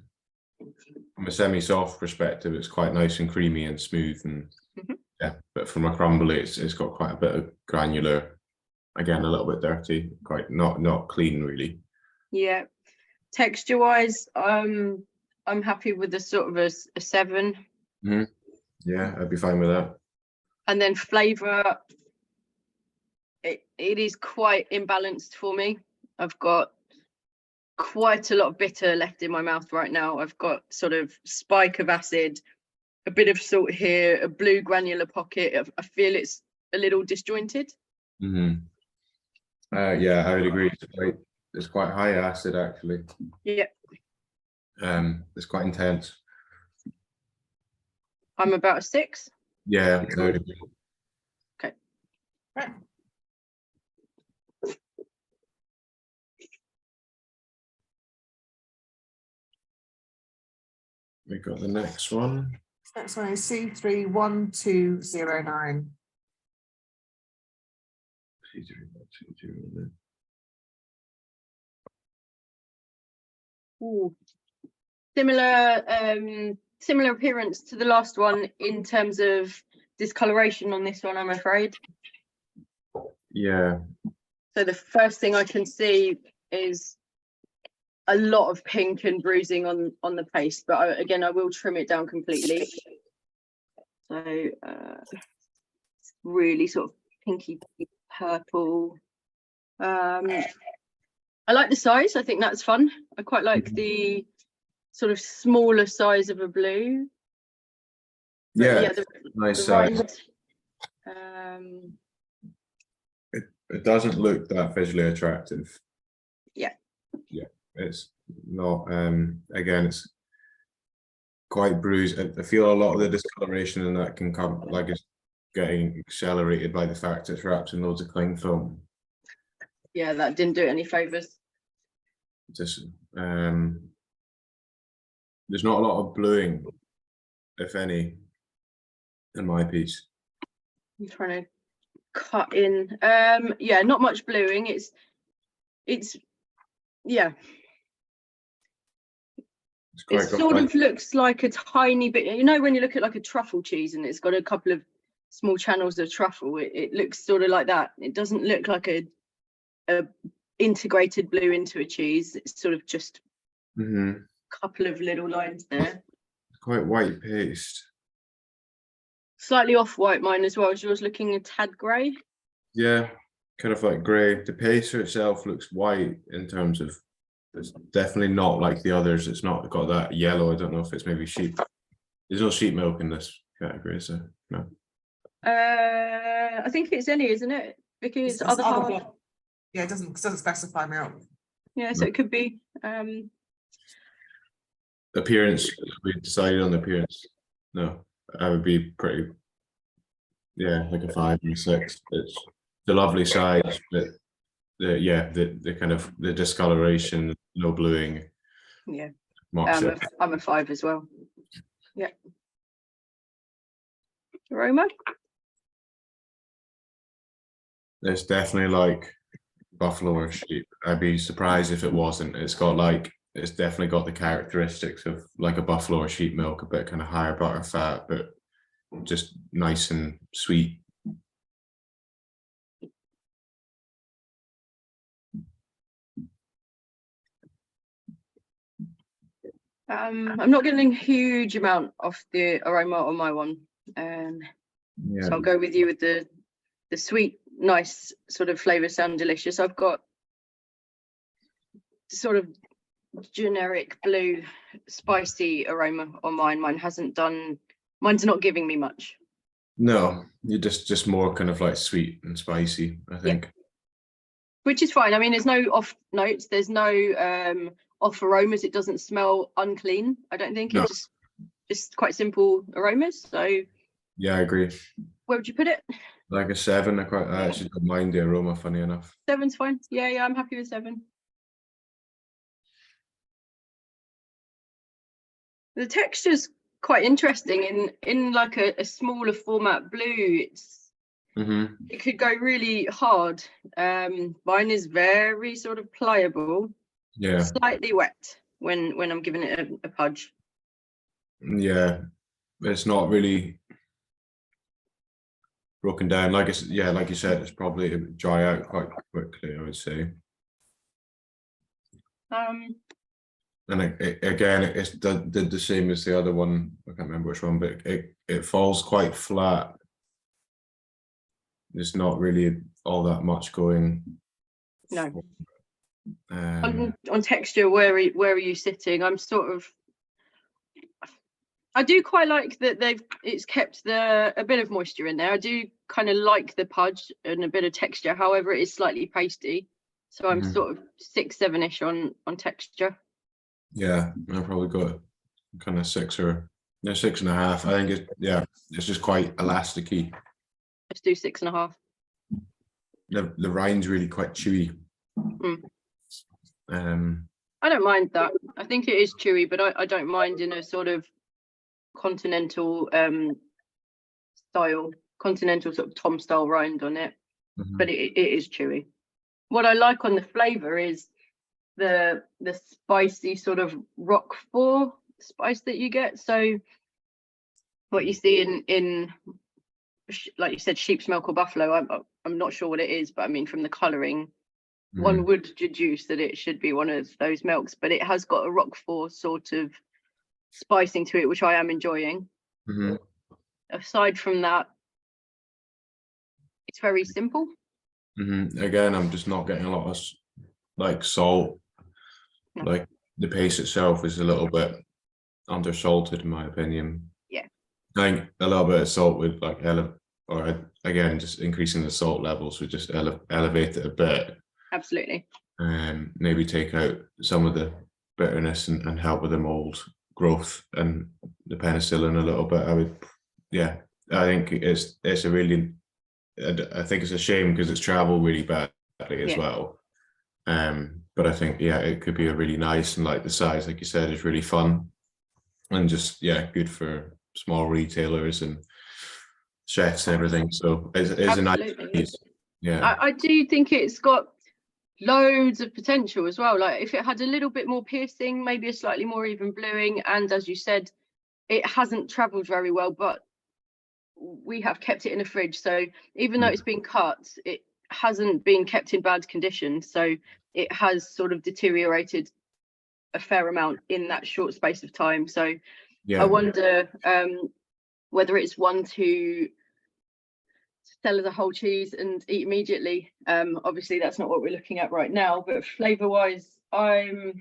[SPEAKER 2] a semi-soft perspective, it's quite nice and creamy and smooth, and yeah. But from a crumbly, it's got quite a bit of granular. Again, a little bit dirty, quite not clean really.
[SPEAKER 3] Yeah. Texture wise, I'm happy with the sort of a 7.
[SPEAKER 2] Mm-hmm. Yeah, I'd be fine with that.
[SPEAKER 3] And then flavour, it is quite imbalanced for me. I've got quite a lot of bitter left in my mouth right now. I've got sort of spike of acid, a bit of salt here, a blue granular pocket. I feel it's a little disjointed.
[SPEAKER 2] Mm-hmm. Yeah, I would agree. It's quite high acid actually.
[SPEAKER 3] Yeah.
[SPEAKER 2] It's quite intense.
[SPEAKER 3] I'm about a 6.
[SPEAKER 2] Yeah, I would agree.
[SPEAKER 3] Okay.
[SPEAKER 1] Right.
[SPEAKER 2] We got the next one.
[SPEAKER 1] Next one is C31209.
[SPEAKER 3] Ooh. Similar appearance to the last one in terms of discoloration on this one, I'm afraid.
[SPEAKER 2] Yeah.
[SPEAKER 3] So the first thing I can see is a lot of pink and bruising on the paste, but again, I will trim it down completely. So it's really sort of pinky purple. I like the size. I think that's fun. I quite like the sort of smaller size of a blue. But
[SPEAKER 2] Yeah,
[SPEAKER 3] the
[SPEAKER 2] nice
[SPEAKER 3] rind,
[SPEAKER 2] it doesn't look that visually attractive.
[SPEAKER 3] Yeah.
[SPEAKER 2] It's not. Again, it's quite bruised. I feel a lot of the discoloration in that can come, like, it's getting accelerated by the fact it's wrapped in loads of cling film.
[SPEAKER 3] Yeah, that didn't do it any favors.
[SPEAKER 2] Just there's not a lot of bluing, if any, in my piece.
[SPEAKER 3] I'm trying to cut in. Yeah, not much bluing. It's yeah. It sort of looks like a tiny bit, you know, when you look at like a truffle cheese and it's got a couple of small channels of truffle, it looks sort of like that. It doesn't look like a integrated blue into a cheese. It's sort of just a couple of little lines there.
[SPEAKER 2] It's quite white paste.
[SPEAKER 3] Slightly off-white mine as well. Is yours looking a tad grey?
[SPEAKER 2] Yeah, kind of like grey. The paste itself looks white in terms of, it's definitely not like the others. It's not got that yellow. I don't know if it's maybe sheep. There's no sheep milk in this category, is there? No.
[SPEAKER 3] I think it's any, isn't it? Because
[SPEAKER 1] It's
[SPEAKER 3] other
[SPEAKER 1] other
[SPEAKER 3] half.
[SPEAKER 1] Yeah, it doesn't specify milk.
[SPEAKER 3] Yeah, so it could be.
[SPEAKER 2] Appearance. We decided on the appearance. No, I would be pretty. like a 5 or a 6. It's a lovely size, but the kind of the discoloration, no bluing.
[SPEAKER 3] Yeah,
[SPEAKER 2] Marks it.
[SPEAKER 3] I'm a 5 as well. Yeah. Aroma?
[SPEAKER 2] It's definitely like buffalo or sheep. I'd be surprised if it wasn't. It's definitely got the characteristics of like a buffalo or sheep milk, a bit kind of higher butter fat, but just nice and sweet.
[SPEAKER 3] I'm not getting a huge amount of the aroma on my one. So I'll go with you with the sweet, nice sort of flavours sound delicious. I've got sort of generic blue spicy aroma on mine. Mine's not giving me much.
[SPEAKER 2] No, you're just more kind of like sweet and spicy, I think.
[SPEAKER 3] Yeah. Which is fine. I mean, there's no off notes, there's no off aromas. It doesn't smell unclean, I don't think.
[SPEAKER 2] No.
[SPEAKER 3] It's just quite simple aromas. So
[SPEAKER 2] yeah, I agree.
[SPEAKER 3] Where would you put it?
[SPEAKER 2] Like a 7. I actually don't mind the aroma, funny enough.
[SPEAKER 3] 7's fine. Yeah, I'm happy with 7. The texture's quite interesting in like a smaller format blue. It could go really hard. Mine is very sort of pliable.
[SPEAKER 2] Yeah.
[SPEAKER 3] Slightly wet when I'm giving it a pudge.
[SPEAKER 2] Yeah, it's not really broken down. Like you said, it's probably dry out quite quickly, I would say. And again, it's did the same as the other one. I can't remember which one, but it falls quite flat. There's not really all that much going.
[SPEAKER 3] No. On texture, where are you sitting? I'm sort of. I do quite like that it's kept a bit of moisture in there. I do kind of like the pudge and a bit of texture. However, it is slightly pasty, so I'm sort of 6, 7-ish on texture. Yeah,
[SPEAKER 2] I probably got kind of 6 or 6.5. I think it's just quite elasticy.
[SPEAKER 3] Let's do 6.5.
[SPEAKER 2] The rind's really quite chewy.
[SPEAKER 3] I don't mind that. I think it is chewy, but I don't mind in a sort of continental sort of Tom style rind on it. But it is chewy. What I like on the flavour is the spicy sort of Roquefort spice that you get. So what you see in like you said, sheep's milk or buffalo, I'm not sure what it is, but I mean from the colouring, one would deduce that it should be one of those milks, but it has got a Roquefort sort of spicing to it, which I am enjoying. Aside from that, it's very simple.
[SPEAKER 2] Again, I'm just not getting a lot of like salt. No. Like the paste itself is a little bit undersalted, in my opinion.
[SPEAKER 3] Yeah,
[SPEAKER 2] I think a little bit of salt would like again, just increasing the salt levels would just elevate it a bit.
[SPEAKER 3] Absolutely.
[SPEAKER 2] And maybe take out some of the bitterness and help with the mold growth and the penicillin a little bit. I think it's a really. I think it's a shame because it's traveled really badly as well. But I think it could be a really nice, and like the size, like you said, is really fun and just good for small retailers and chefs and everything. So it's a nice piece. Yeah,
[SPEAKER 3] I do think it's got loads of potential as well. Like if it had a little bit more piercing, maybe a slightly more even bluing, and as you said, it hasn't traveled very well, but we have kept it in a fridge, so even though it's been cut, it hasn't been kept in bad condition, so it has sort of deteriorated a fair amount in that short space of time. So I wonder whether it's one to sell as a whole cheese and eat immediately. Obviously that's not what we're looking at right now, but flavor wise, I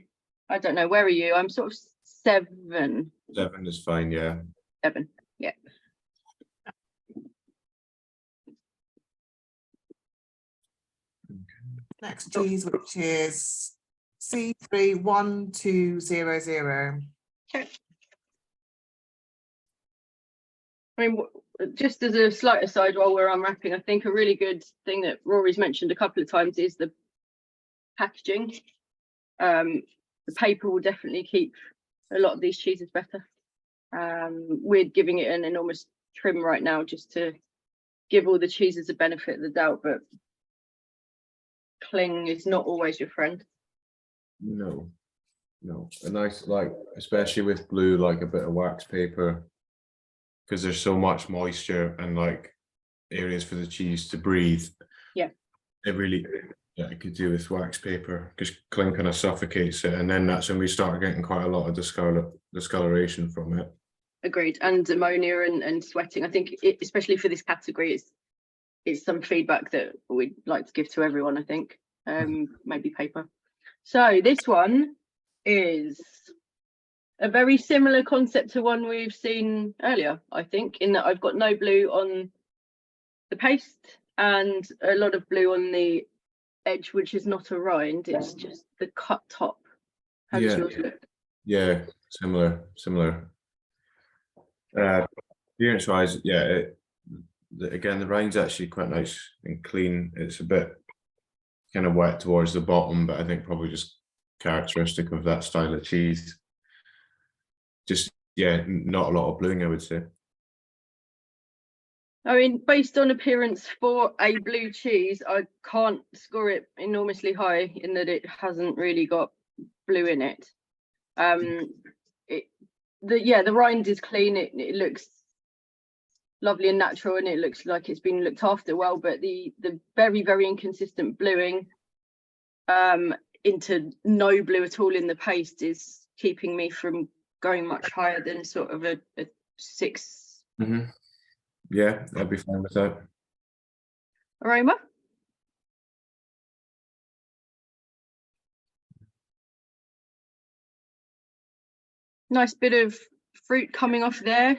[SPEAKER 3] don't know, where are you? I'm sort of 7.
[SPEAKER 2] 7 is fine.
[SPEAKER 3] 7, yeah.
[SPEAKER 1] Next cheese, which is C31200.
[SPEAKER 3] Okay. I mean, just as a slight aside while we're unwrapping, I think a really good thing that Rory's mentioned a couple of times is the packaging. The paper will definitely keep a lot of these cheeses better. We're giving it an enormous trim right now just to give all the cheeses a benefit of the doubt, but cling is not always your friend.
[SPEAKER 2] No, a nice, like, especially with blue, like a bit of wax paper, because there's so much moisture and like areas for the cheese to breathe.
[SPEAKER 3] Yeah,
[SPEAKER 2] it really, it could do with wax paper, because cling kind of suffocates it, and then that's when we start getting quite a lot of discoloration from it.
[SPEAKER 3] agreed. And ammonia and sweating, I think especially for this category, it's some feedback that we'd like to give to everyone, I think. Maybe paper. So this one is a very similar concept to one we've seen earlier, I think, in that I've got no blue on the paste and a lot of blue on the edge, which is not a rind, it's just the cut top. How does yours look?
[SPEAKER 2] Yeah, similar. Appearance wise, yeah, again, the rind's actually quite nice and clean. It's a bit kind of wet towards the bottom, but I think probably just characteristic of that style of cheese. Just, yeah, not a lot of bluing, I would say.
[SPEAKER 3] I mean, based on appearance for a blue cheese, I can't score it enormously high in that it hasn't really got blue in it. The rind is clean. It looks lovely and natural, and it looks like it's been looked after well. But the very, very inconsistent bluing into no blue at all in the paste is keeping me from going much higher than sort of a 6.
[SPEAKER 2] Yeah, I'd be fine with that.
[SPEAKER 3] Aroma. Nice bit of fruit coming off there.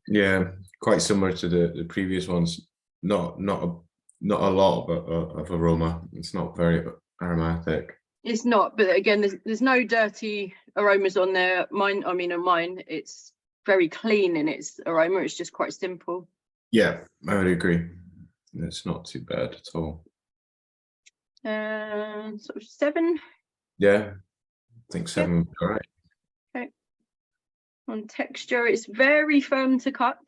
[SPEAKER 2] Yeah, quite similar to the previous ones. Not a lot of aroma. It's not very aromatic.
[SPEAKER 3] It's not, but again, there's no dirty aromas on there. On mine, it's very clean in its aroma. It's just quite simple.
[SPEAKER 2] Yeah, I would agree. It's not too bad at all.
[SPEAKER 3] Sort of 7.
[SPEAKER 2] Yeah, I think 7 would be all right.
[SPEAKER 3] Okay. On texture, it's very firm to cut,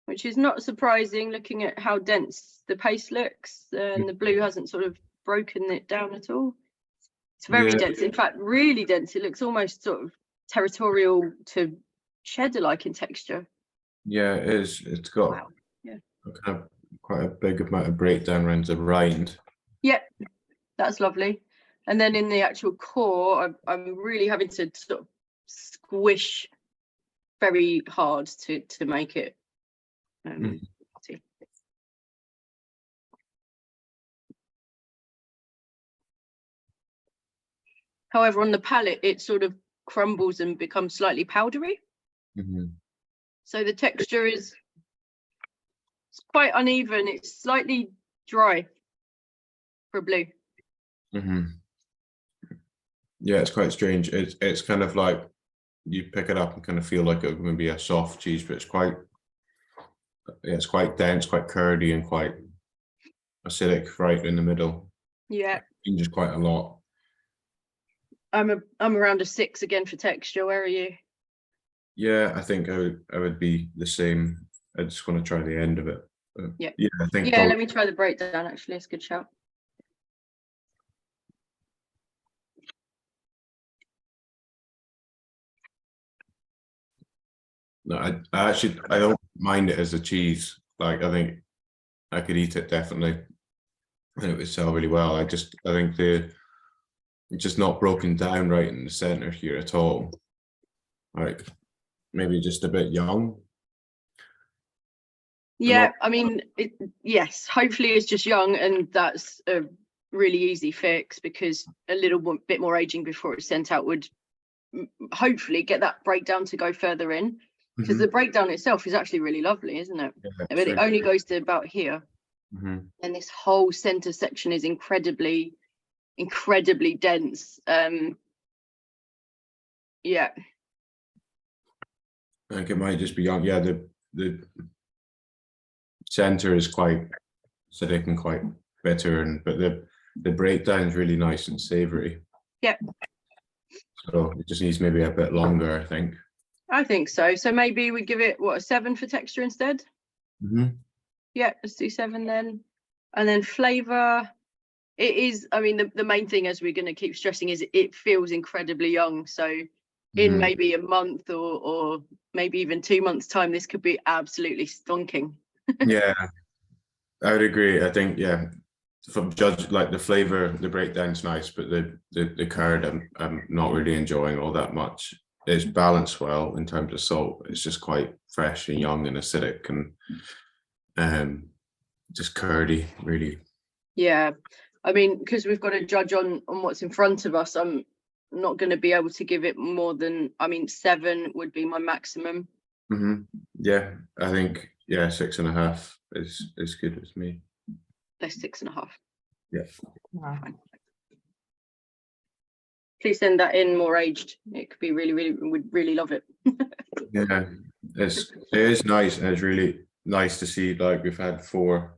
[SPEAKER 3] which is not surprising looking at how dense the paste looks, and the blue hasn't sort of broken it down at all. It's very dense, in fact, really dense. It looks almost sort of territorial to cheddar-like in texture.
[SPEAKER 2] Yeah, it is. It's got kind of quite a big amount of breakdown around the rind.
[SPEAKER 3] Yeah, that's lovely. And then in the actual core, I'm really having to sort of squish very hard to make it hearty. However, on the palate, it sort of crumbles and becomes slightly powdery. So the texture is quite uneven. It's slightly dry for blue.
[SPEAKER 2] Yeah, it's quite strange. It's kind of like you pick it up and kind of feel like it's going to be a soft cheese, but it's quite dense, quite curdy, and quite acidic right in the middle.
[SPEAKER 3] Yeah,
[SPEAKER 2] Changes quite a lot.
[SPEAKER 3] I'm around a 6 again for texture. Where are you?
[SPEAKER 2] Yeah, I think I would be the same. I just want to try the end of it.
[SPEAKER 3] Yeah,
[SPEAKER 2] I think.
[SPEAKER 3] Yeah, let me try the breakdown. Actually, it's a good shout.
[SPEAKER 2] No, I don't mind it as a cheese. Like, I think I could eat it definitely, and it would sell really well. I think it's just not broken down right in the center here at all. Like, maybe just a bit young.
[SPEAKER 3] Yeah, I mean, yes, hopefully it's just young, and that's a really easy fix, because a little bit more aging before it's sent out would hopefully get that breakdown to go further in, because the breakdown itself is actually really lovely, isn't it?
[SPEAKER 2] Yeah,
[SPEAKER 3] but it only goes to about here, and this whole center section is incredibly dense. Yeah,
[SPEAKER 2] I think it might just be young. Yeah, the center is quite acidic and quite bitter, but the breakdown is really nice and savory.
[SPEAKER 3] Yeah.
[SPEAKER 2] So it just needs maybe a bit longer, I think.
[SPEAKER 3] I think so. So maybe we give it what, a 7 for texture instead? Yeah, let's do 7 then. And then flavor, it is, I mean, the main thing, as we're going to keep stressing, is it feels incredibly young. So in maybe a month or maybe even 2 months time, this could be absolutely stonking.
[SPEAKER 2] Yeah, I would agree. I think, yeah, from judge, like the flavor, the breakdown's nice, but the curd I'm not really enjoying all that much. It's balanced well in terms of salt. It's just quite fresh and young and acidic and just curdy, really.
[SPEAKER 3] Yeah, I mean, because we've got to judge on what's in front of us, I'm not going to be able to give it more than, I mean, 7 would be my maximum.
[SPEAKER 2] Yeah, I think, yeah, 6.5 is good with me.
[SPEAKER 3] That's 6.5.
[SPEAKER 2] Yeah.
[SPEAKER 1] Wow.
[SPEAKER 3] Fine. Please send that in more aged. It could be really, would really love it.
[SPEAKER 2] Yeah, it is nice, and it's really nice to see, like, we've had 4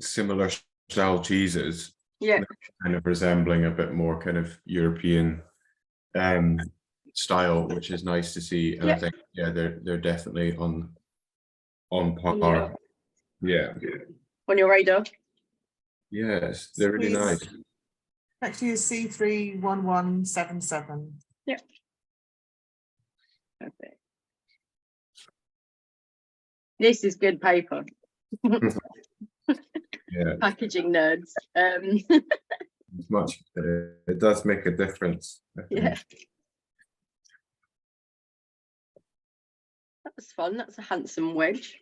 [SPEAKER 2] similar style cheeses,
[SPEAKER 3] Yeah,
[SPEAKER 2] kind of resembling a bit more kind of European style, which is nice to see. And I think, yeah, they're definitely on par. Yeah,
[SPEAKER 3] on your radar.
[SPEAKER 2] yes, they're really nice.
[SPEAKER 1] Next to you is C31177.
[SPEAKER 3] Yeah. Perfect. This is good paper.
[SPEAKER 2] Yeah,
[SPEAKER 3] Packaging nerds.
[SPEAKER 2] it's much better. It does make a difference.
[SPEAKER 3] Yeah. That's fun. That's a handsome wedge.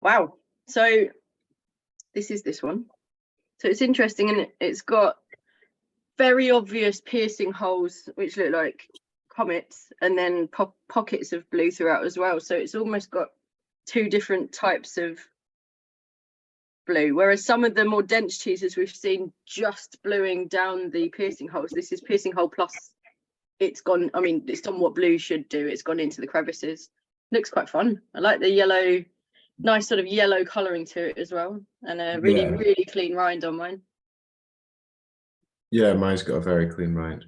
[SPEAKER 3] Wow. So this is this one. So it's interesting, and it's got very obvious piercing holes, which look like comets, and then pockets of blue throughout as well. So it's almost got 2 different types of blue, whereas some of the more dense cheeses we've seen just bluing down the piercing holes. This is piercing hole plus it's gone, I mean, it's done what blue should do. It's gone into the crevices. Looks quite fun. I like the yellow, nice sort of yellow colouring to it as well, and a really clean rind on mine.
[SPEAKER 2] Yeah, mine's got a very clean rind.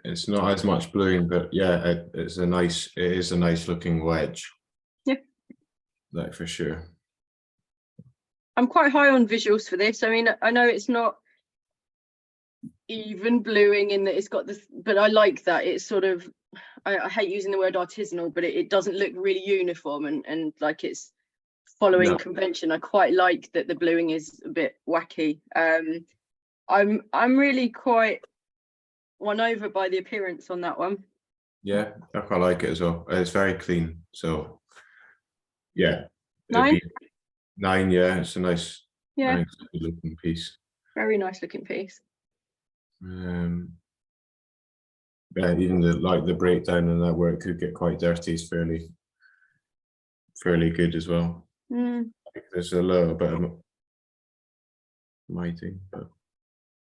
[SPEAKER 2] It's not as much bluing, but yeah, it is a nice looking wedge.
[SPEAKER 3] Yeah,
[SPEAKER 2] like, for sure.
[SPEAKER 3] I'm quite high on visuals for this. I mean, I know it's not even bluing in that it's got this, but I like that it's sort of, I hate using the word artisanal, but it doesn't look really uniform and like it's following convention. I quite like that the bluing is a bit wacky. I'm really quite won over by the appearance on that one.
[SPEAKER 2] Yeah, I quite like it as well. It's very clean, so yeah.
[SPEAKER 3] 9?
[SPEAKER 2] 9, yeah, it's a nice,
[SPEAKER 3] yeah,
[SPEAKER 2] nice looking piece.
[SPEAKER 3] Very nice looking piece.
[SPEAKER 2] Yeah, even the breakdown and that, where it could get quite dirty, is fairly good as well. Like, there's a little bit of mighty, but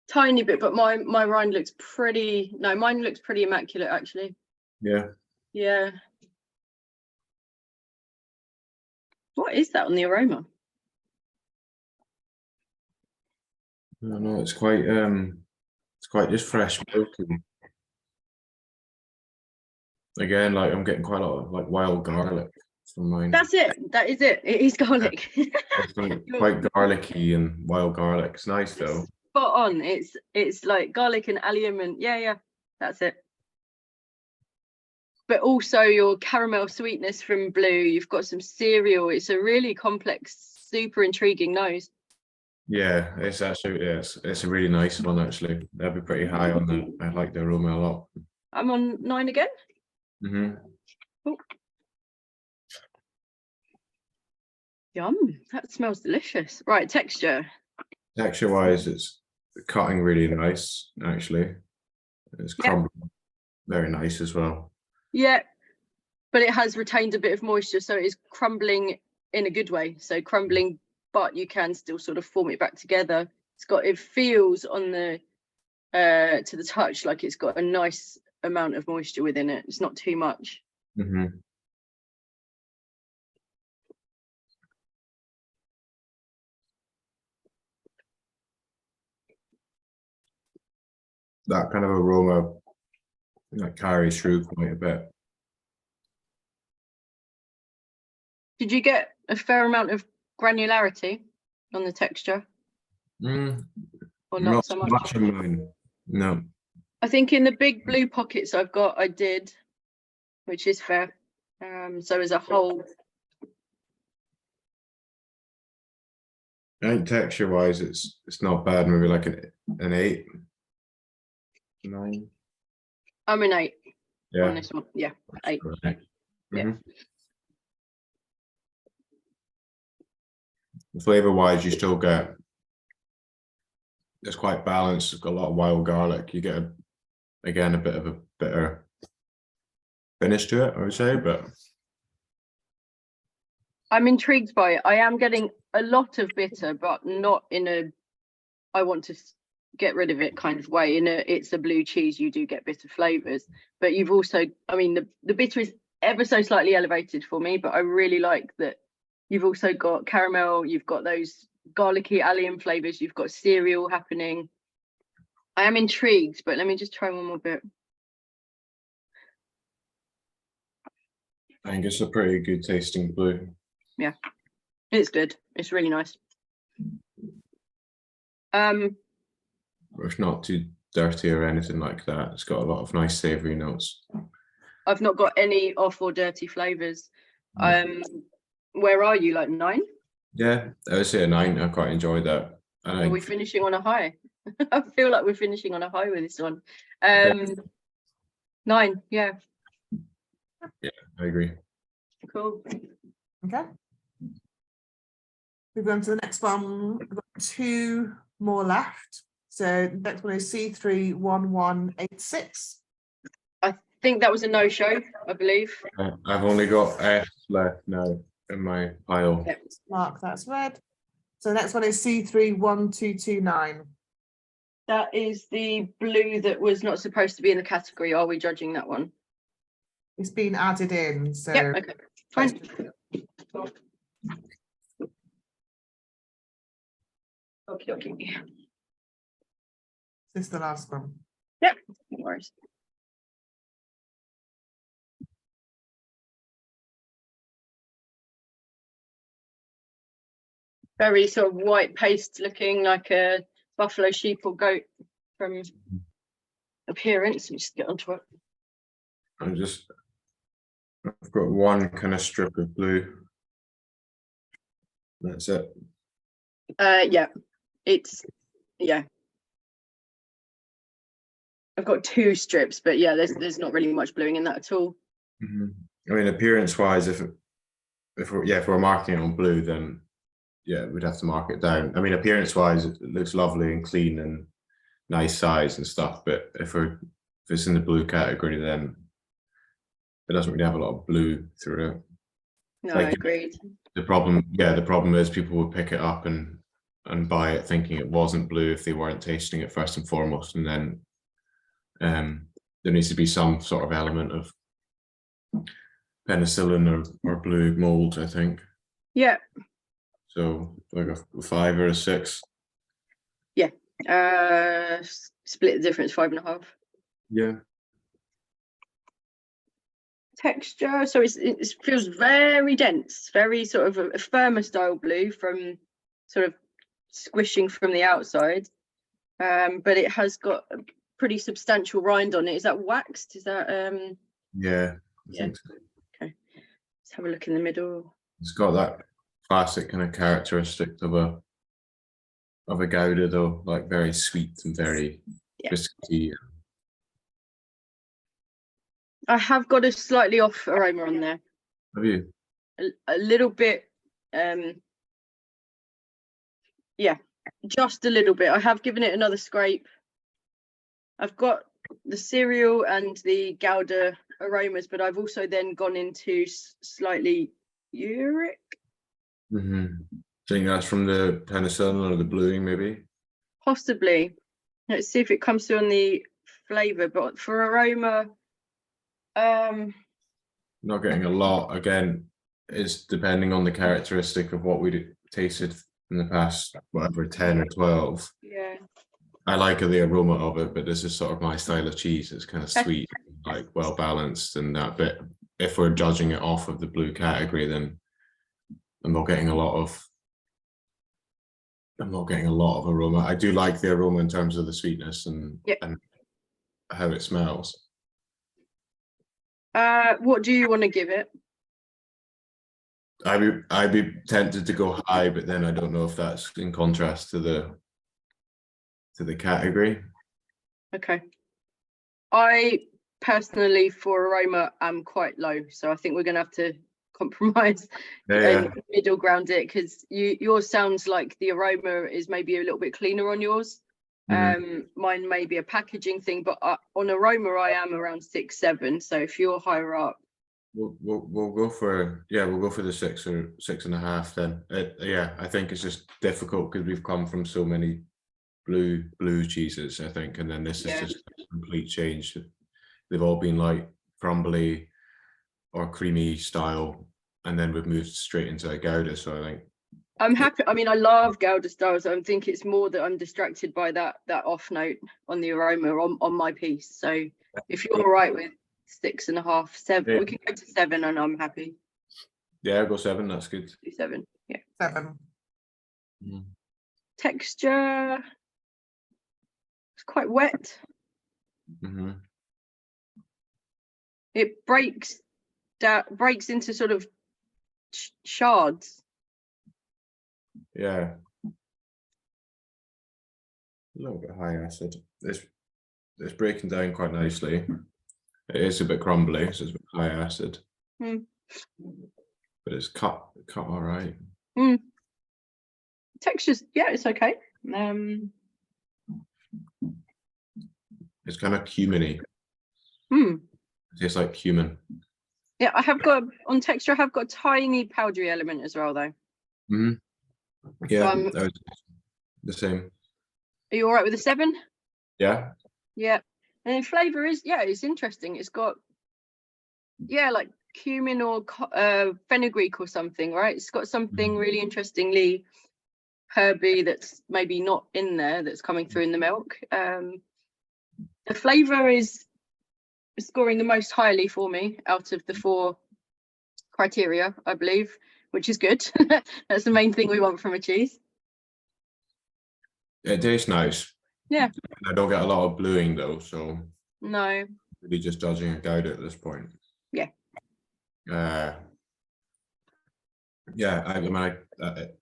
[SPEAKER 3] tiny bit, but my rind looks pretty, no, mine looks pretty immaculate actually.
[SPEAKER 2] yeah.
[SPEAKER 3] What is that on the aroma?
[SPEAKER 2] I don't know, it's quite just fresh milky. Again, like, I'm getting quite a lot of like wild garlic from mine.
[SPEAKER 3] That's it. That is it. It is garlic.
[SPEAKER 2] It's quite garlicky and wild garlic. It's nice though.
[SPEAKER 3] Spot on. It's like garlic and allium and yeah, that's it. But also your caramel sweetness from blue. You've got some cereal. It's a really complex, super intriguing nose.
[SPEAKER 2] Yeah, it's actually, it's a really nice one actually. That'd be pretty high on the. I like the aroma a lot.
[SPEAKER 3] I'm on 9 again.
[SPEAKER 2] Oh.
[SPEAKER 3] Yum, that smells delicious. Right, texture.
[SPEAKER 2] Texture wise, it's cutting really nice actually. It's crumbling very nice as well.
[SPEAKER 3] Yeah, but it has retained a bit of moisture, so it is crumbling in a good way. So crumbling, but you can still sort of form it back together. it feels on the to the touch like it's got a nice amount of moisture within it. It's not too much.
[SPEAKER 2] Mhm. That kind of aroma that carries through quite a bit.
[SPEAKER 3] Did you get a fair amount of granularity on the texture,
[SPEAKER 2] Mm,
[SPEAKER 3] or not so much?
[SPEAKER 2] much on mine. No.
[SPEAKER 3] I think in the big blue pockets I've got, I did, which is fair. So as a whole,
[SPEAKER 2] I think texture wise, it's not bad. Maybe like an 8, 9.
[SPEAKER 3] I'm an 8
[SPEAKER 2] Yeah.
[SPEAKER 3] on this one. Yeah, 8. Yeah.
[SPEAKER 2] Mhm. Flavor wise, you still get, it's quite balanced. It's got a lot of wild garlic. You get again a bit of a bitter finish to it, I would say, but
[SPEAKER 3] I'm intrigued by it. I am getting a lot of bitter, but not in a I want to get rid of it kind of way. In a it's a blue cheese, you do get bitter flavors, but you've also, I mean, the bitter is ever so slightly elevated for me, but I really like that you've also got caramel, you've got those garlicky allium flavors, you've got cereal happening. I am intrigued, but let me just try one more bit.
[SPEAKER 2] I think it's a pretty good tasting blue.
[SPEAKER 3] Yeah, it's good. It's really nice.
[SPEAKER 2] It's not too dirty or anything like that. It's got a lot of nice savory notes.
[SPEAKER 3] I've not got any off or dirty flavors. Where are you, like 9?
[SPEAKER 2] Yeah, I would say a 9. I quite enjoyed that.
[SPEAKER 3] Are we finishing on a high? I feel like we're finishing on a high with this one. 9, yeah.
[SPEAKER 2] Yeah, I agree.
[SPEAKER 3] Cool.
[SPEAKER 1] Okay. Moving on to the next one. We've got 2 more left. So the next one is C31186.
[SPEAKER 3] I think that was a no-show, I believe.
[SPEAKER 2] I've only got F left now in my pile.
[SPEAKER 3] Yep.
[SPEAKER 1] Mark, that's red. So the next one is C31229.
[SPEAKER 3] That is the blue that was not supposed to be in the category. Are we judging that one?
[SPEAKER 1] It's been added in, so
[SPEAKER 3] Yeah, okay, fine. Okay, okay.
[SPEAKER 1] this is the last one.
[SPEAKER 3] Yep, no worries. Very sort of white paste looking, like a buffalo, sheep or goat from appearance. Let me just get onto it.
[SPEAKER 2] I've got one kind of strip of blue. That's it.
[SPEAKER 3] Yeah, yeah. I've got 2 strips, but yeah, there's not really much bluing in that at all.
[SPEAKER 2] I mean, appearance wise, if we're marking it on blue, then yeah, we'd have to mark it down. I mean, appearance wise, it looks lovely and clean and nice size and stuff. But if it's in the blue category, then it doesn't really have a lot of blue through it.
[SPEAKER 3] No,
[SPEAKER 2] Like,
[SPEAKER 3] agreed.
[SPEAKER 2] the problem is people would pick it up and buy it thinking it wasn't blue if they weren't tasting it first and foremost, and then there needs to be some sort of element of penicillin or blue mold, I think.
[SPEAKER 3] Yeah.
[SPEAKER 2] So like a 5 or a 6.
[SPEAKER 3] Yeah. Split the difference, 5.5.
[SPEAKER 2] Yeah.
[SPEAKER 3] Texture, so it feels very dense, very sort of a firmer style blue from sort of squishing from the outside, but it has got a pretty substantial rind on it. Is that waxed? Is that
[SPEAKER 2] Yeah.
[SPEAKER 3] Yeah. Okay, let's have a look in the middle.
[SPEAKER 2] It's got that classic kind of characteristic of a Gouda though, like very sweet and very biscuity.
[SPEAKER 3] I have got a slightly off aroma on there.
[SPEAKER 2] Have you?
[SPEAKER 3] A little bit, yeah, just a little bit. I have given it another scrape. I've got the cereal and the Gouda aromas, but I've also then gone into slightly uric.
[SPEAKER 2] I think that's from the penicillin or the bluing, maybe.
[SPEAKER 3] Possibly. Let's see if it comes through on the flavour, but for aroma,
[SPEAKER 2] Not getting a lot. Again, it's depending on the characteristic of what we tasted in the past, whatever, 10 or 12.
[SPEAKER 3] yeah.
[SPEAKER 2] I like the aroma of it, but this is sort of my style of cheese. It's kind of sweet, like well balanced and that bit. If we're judging it off of the blue category, then I'm not getting a lot of aroma. I do like the aroma in terms of the sweetness and how it smells.
[SPEAKER 3] What do you want to give it?
[SPEAKER 2] I'd be tempted to go high, but then I don't know if that's in contrast to the category.
[SPEAKER 3] Okay. I personally, for aroma, am quite low, so I think we're going to have to compromise and middle ground it, because yours sounds like the aroma is maybe a little bit cleaner on yours. Mine may be a packaging thing, but on aroma I am around 6, 7. So if you're higher up,
[SPEAKER 2] we'll go for the 6 or 6.5 then. I think it's just difficult because we've come from so many blue cheeses, I think, and then this is just a complete change. They've all been like crumbly or creamy style, and then we've moved straight into a Gouda. So I think
[SPEAKER 3] I'm happy. I mean, I love Gouda styles. I think it's more that I'm distracted by that off note on the aroma on my piece. So if you're all right with 6.5, 7, we can go to 7, and I'm happy.
[SPEAKER 2] Yeah, I'll go 7. That's good.
[SPEAKER 3] 7. Yeah.
[SPEAKER 1] 7.
[SPEAKER 3] Texture. It's quite wet. It breaks into sort of shards.
[SPEAKER 2] Yeah, a little bit high acid. It's breaking down quite nicely. It is a bit crumbly, so it's a bit high acid. But it's cut all right.
[SPEAKER 3] Textures, it's okay.
[SPEAKER 2] It's kind of cuminy. It tastes like cumin.
[SPEAKER 3] Yeah, I have got on texture. I have got a tiny powdery element as well, though.
[SPEAKER 2] Yeah, the same.
[SPEAKER 3] Are you all right with a 7?
[SPEAKER 2] Yeah.
[SPEAKER 3] Yeah, and then flavour is it's interesting. It's got like cumin or fenugreek or something, right? It's got something really interestingly herby that's maybe not in there, that's coming through in the milk. The flavour is scoring the most highly for me out of the 4 criteria, I believe, which is good. That's the main thing we want from a cheese.
[SPEAKER 2] It tastes nice.
[SPEAKER 3] Yeah.
[SPEAKER 2] I don't get a lot of bluing though, so
[SPEAKER 3] no.
[SPEAKER 2] Really just judging a Gouda at this point.
[SPEAKER 3] Yeah.
[SPEAKER 2] I mean,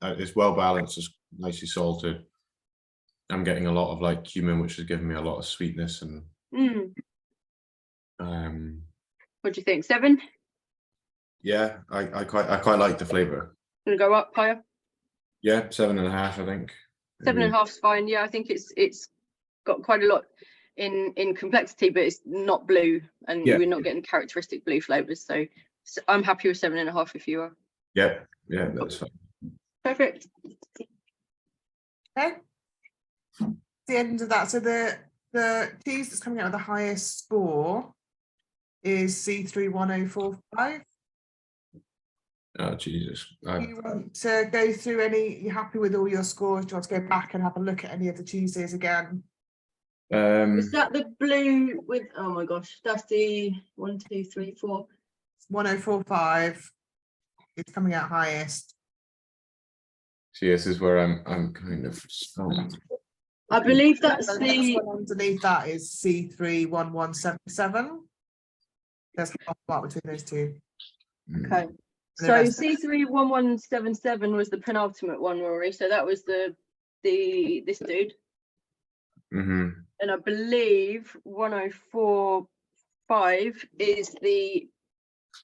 [SPEAKER 2] it's well balanced. It's nicely salted. I'm getting a lot of like cumin, which is giving me a lot of sweetness and.
[SPEAKER 3] What do you think? 7?
[SPEAKER 2] Yeah, I quite like the flavour.
[SPEAKER 3] Gonna go up higher?
[SPEAKER 2] Yeah, 7.5, I think.
[SPEAKER 3] 7.5 is fine. Yeah, I think it's got quite a lot in complexity, but it's not blue, and we're not getting characteristic blue flavours. So I'm happy with 7.5 if you are.
[SPEAKER 2] Yeah, that's fine.
[SPEAKER 3] Perfect.
[SPEAKER 1] Okay. The end of that. So the cheese that's coming out with the highest score is C31045.
[SPEAKER 2] Oh Jesus!
[SPEAKER 1] Do you want to go through any? You happy with all your scores? Do you want to go back and have a look at any of the cheeses again?
[SPEAKER 3] Is that the blue with? Oh my gosh, that's the 1, 2, 3, 4.
[SPEAKER 1] 1045 is coming out highest.
[SPEAKER 2] See, this is where I'm kind of stumped.
[SPEAKER 3] I believe that's
[SPEAKER 1] the next one underneath that is C31177. There's half mark between those two.
[SPEAKER 3] Okay. So C31177 was the penultimate one, Rory. So that was this dude. And I believe 1045 is the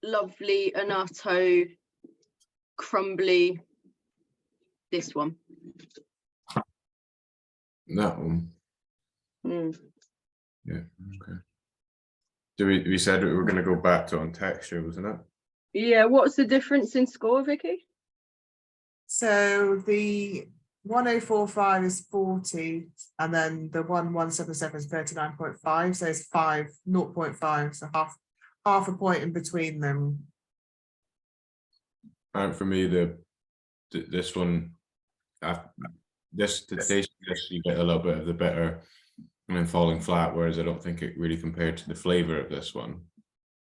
[SPEAKER 3] lovely annatto crumbly. This one.
[SPEAKER 2] That one. Yeah. Okay. We said we were going to go back to on texture, wasn't it?
[SPEAKER 3] Yeah. What's the difference in score, Vicky?
[SPEAKER 1] So the 1045 is 40, and then the 1177 is 39.5, so it's 0.5, so half a point in between them.
[SPEAKER 2] And for me, this one, this you get a little bit of the bitter and then falling flat, whereas I don't think it really compared to the flavour of this one.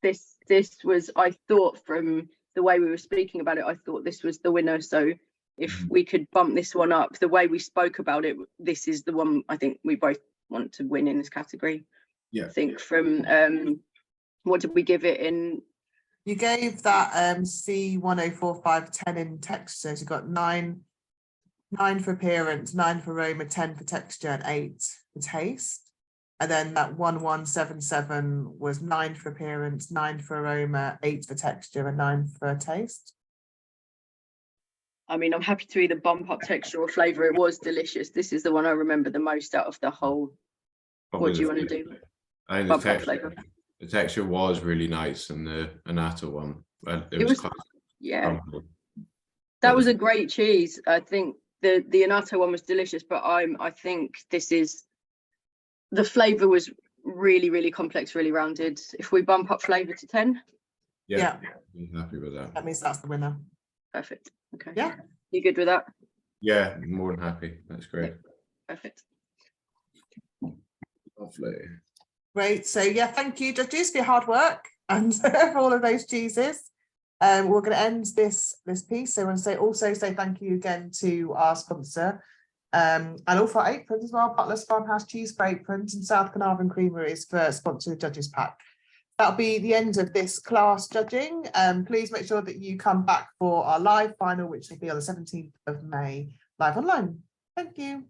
[SPEAKER 3] This was, I thought, from the way we were speaking about it, I thought this was the winner. So if we could bump this one up, the way we spoke about it, this is the one I think we both want to win in this category.
[SPEAKER 2] Yeah.
[SPEAKER 3] I think from what did we give it in?
[SPEAKER 1] You gave that C1045 10 in texture. So you got 9 for appearance, 9 for aroma, 10 for texture, and 8 for taste. And then that 1177 was 9 for appearance, 9 for aroma, 8 for texture, and 9 for taste.
[SPEAKER 3] I mean, I'm happy to either bump up texture or flavour. It was delicious. This is the one I remember the most out of the whole.
[SPEAKER 2] Probably
[SPEAKER 3] what do you want to do?
[SPEAKER 2] I think
[SPEAKER 3] Bump up flavour.
[SPEAKER 2] the texture was really nice, and the annatto one, it was
[SPEAKER 3] yeah. That was a great cheese. I think the annatto one was delicious, but I think this is, the flavour was really, really complex, really rounded. If we bump up flavour to 10.
[SPEAKER 1] Yeah.
[SPEAKER 2] I'm happy with that.
[SPEAKER 1] That means that's the winner.
[SPEAKER 3] Perfect. Okay.
[SPEAKER 1] Yeah.
[SPEAKER 3] You good with that?
[SPEAKER 2] Yeah, more than happy. That's great.
[SPEAKER 3] Perfect.
[SPEAKER 2] Lovely.
[SPEAKER 1] Great. So yeah, thank you, judges, for your hard work and for all of those cheeses. We're going to end this piece. So I want to also say thank you again to our sponsor, and all for our aprons as well, Butler's Farmhouse Cheese for aprons and South Carnarvon Creameries for sponsored judges pack. That'll be the end of this class judging. Please make sure that you come back for our live final, which will be on the 17th of May, live online. Thank you.